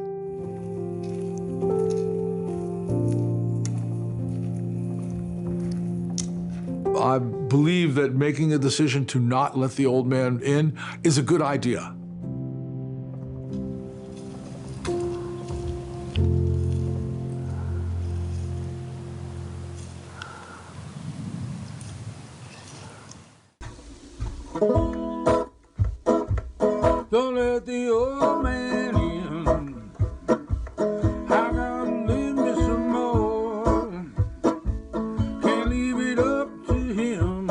I believe that making a decision to not let the old man in is a good idea. Don't let the old man in. I gotta live me some more. Can't leave it up to him.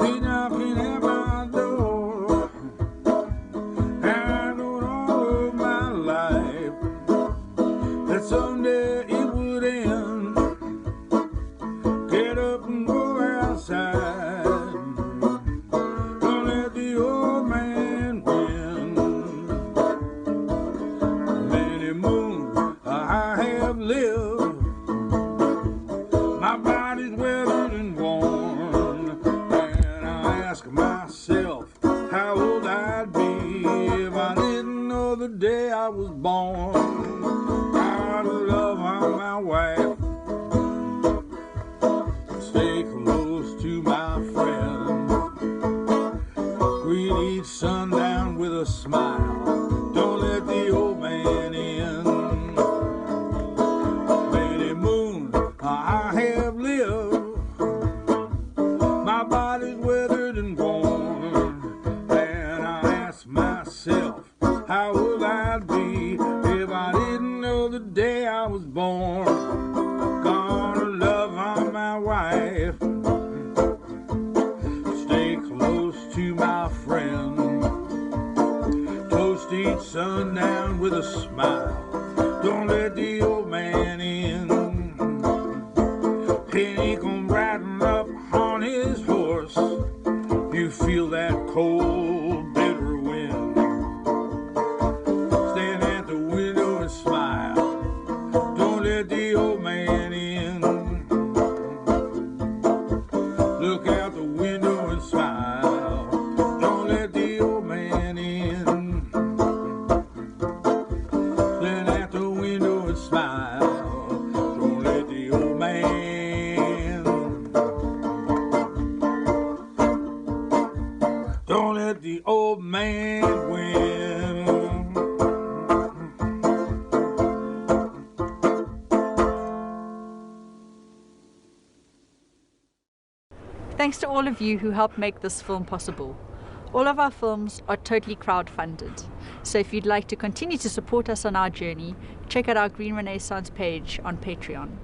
He's knocking at my door. I know all of my life that someday it would end. Get up and go outside. The day I was born, out of love, I'm my wife. Stay close to my friend. Greet each sundown with a smile. Don't let the old man in. Many moons I have lived. My body's weathered and worn, and I ask myself, how would I be if I didn't know the day I was born? with a smile. Don't let the old man in. He come riding up on his horse. You feel that cold, bitter wind. Stand at the window and smile. Don't let the old man in. Look out the window and smile. Don't let the old man in. Stand at the window and smile. Don't let the old man. Don't let the old man win. Thanks to all of you who helped make this film possible. All of our films are totally crowdfunded. So if you'd like to continue to support us on our journey, check out our Green Renaissance page on Patreon.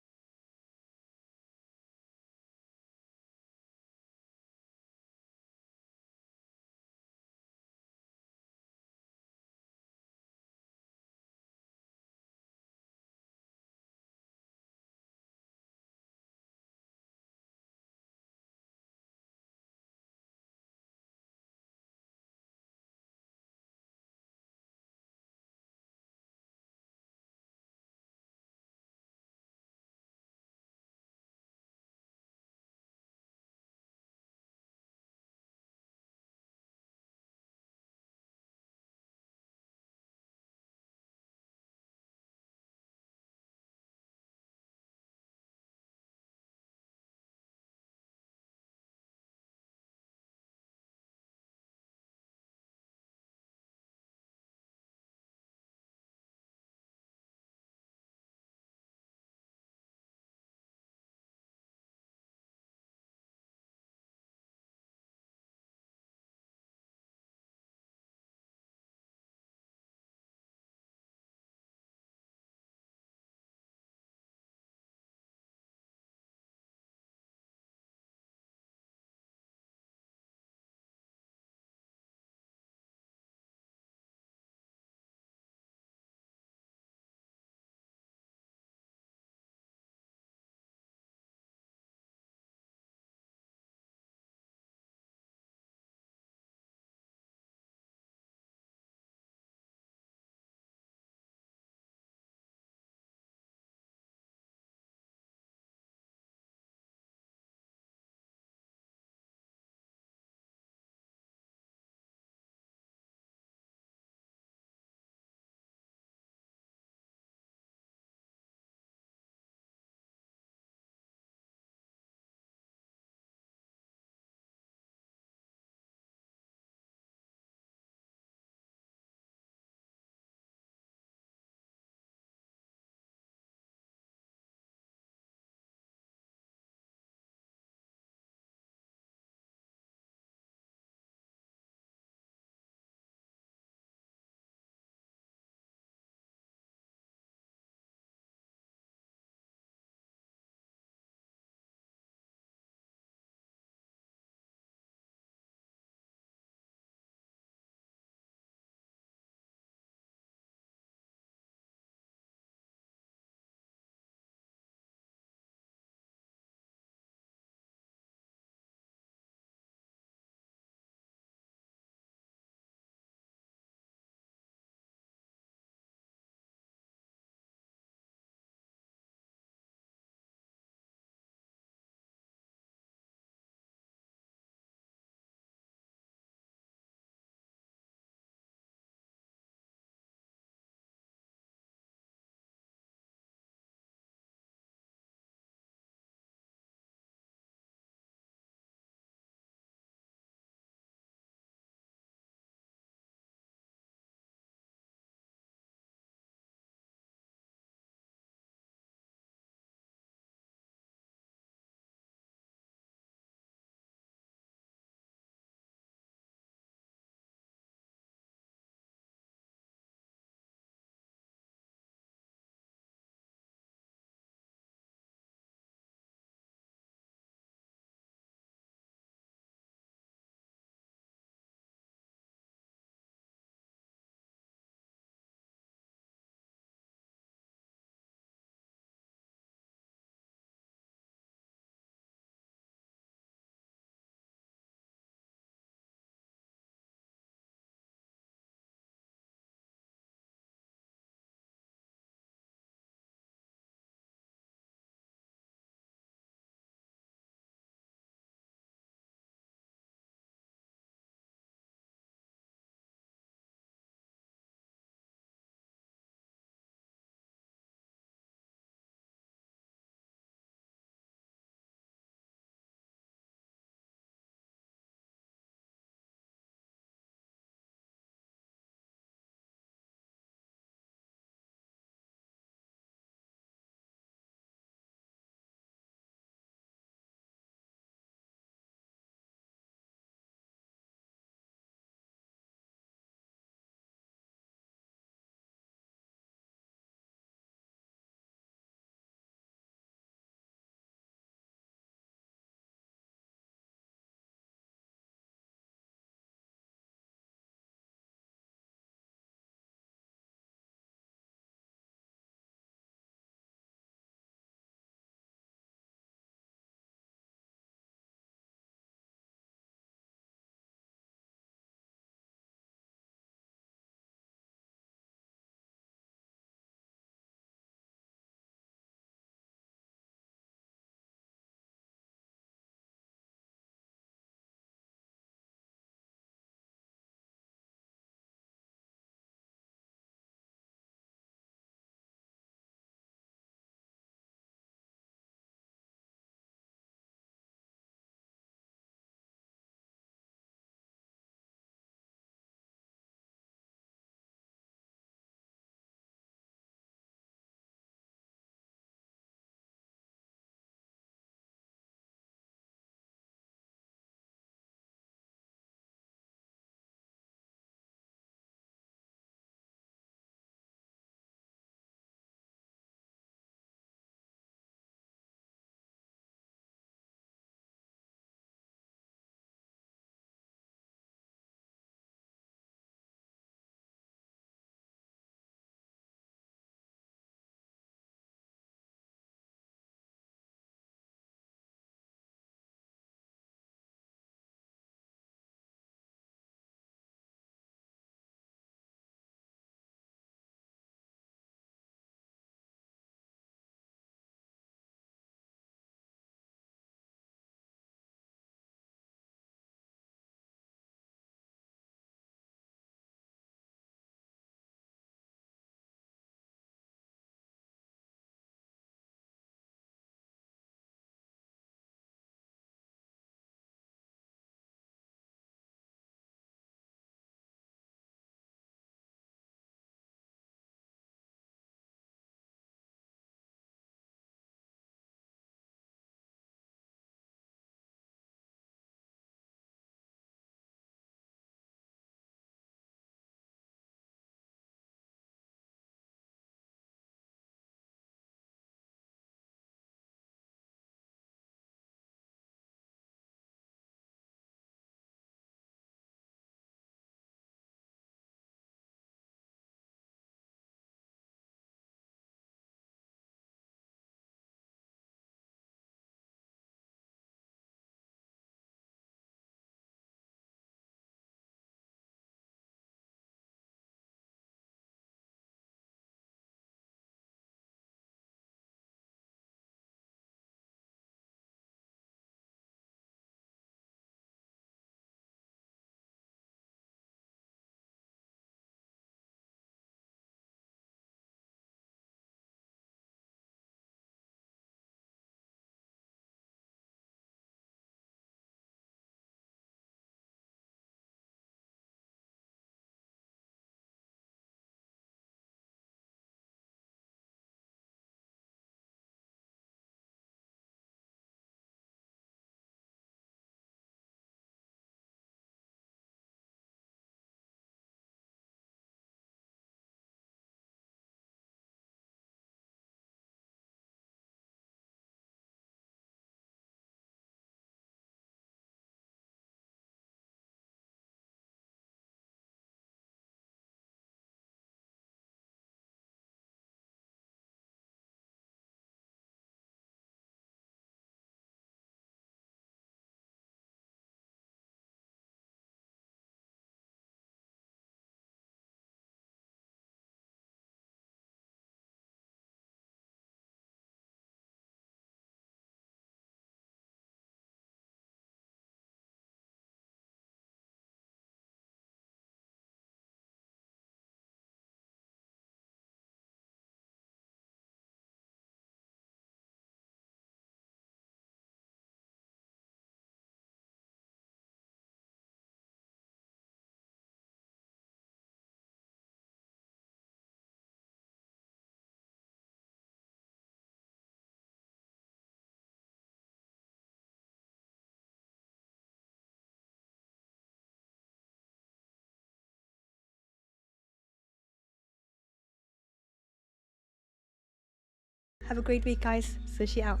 Have a great week, guys. Sushi out.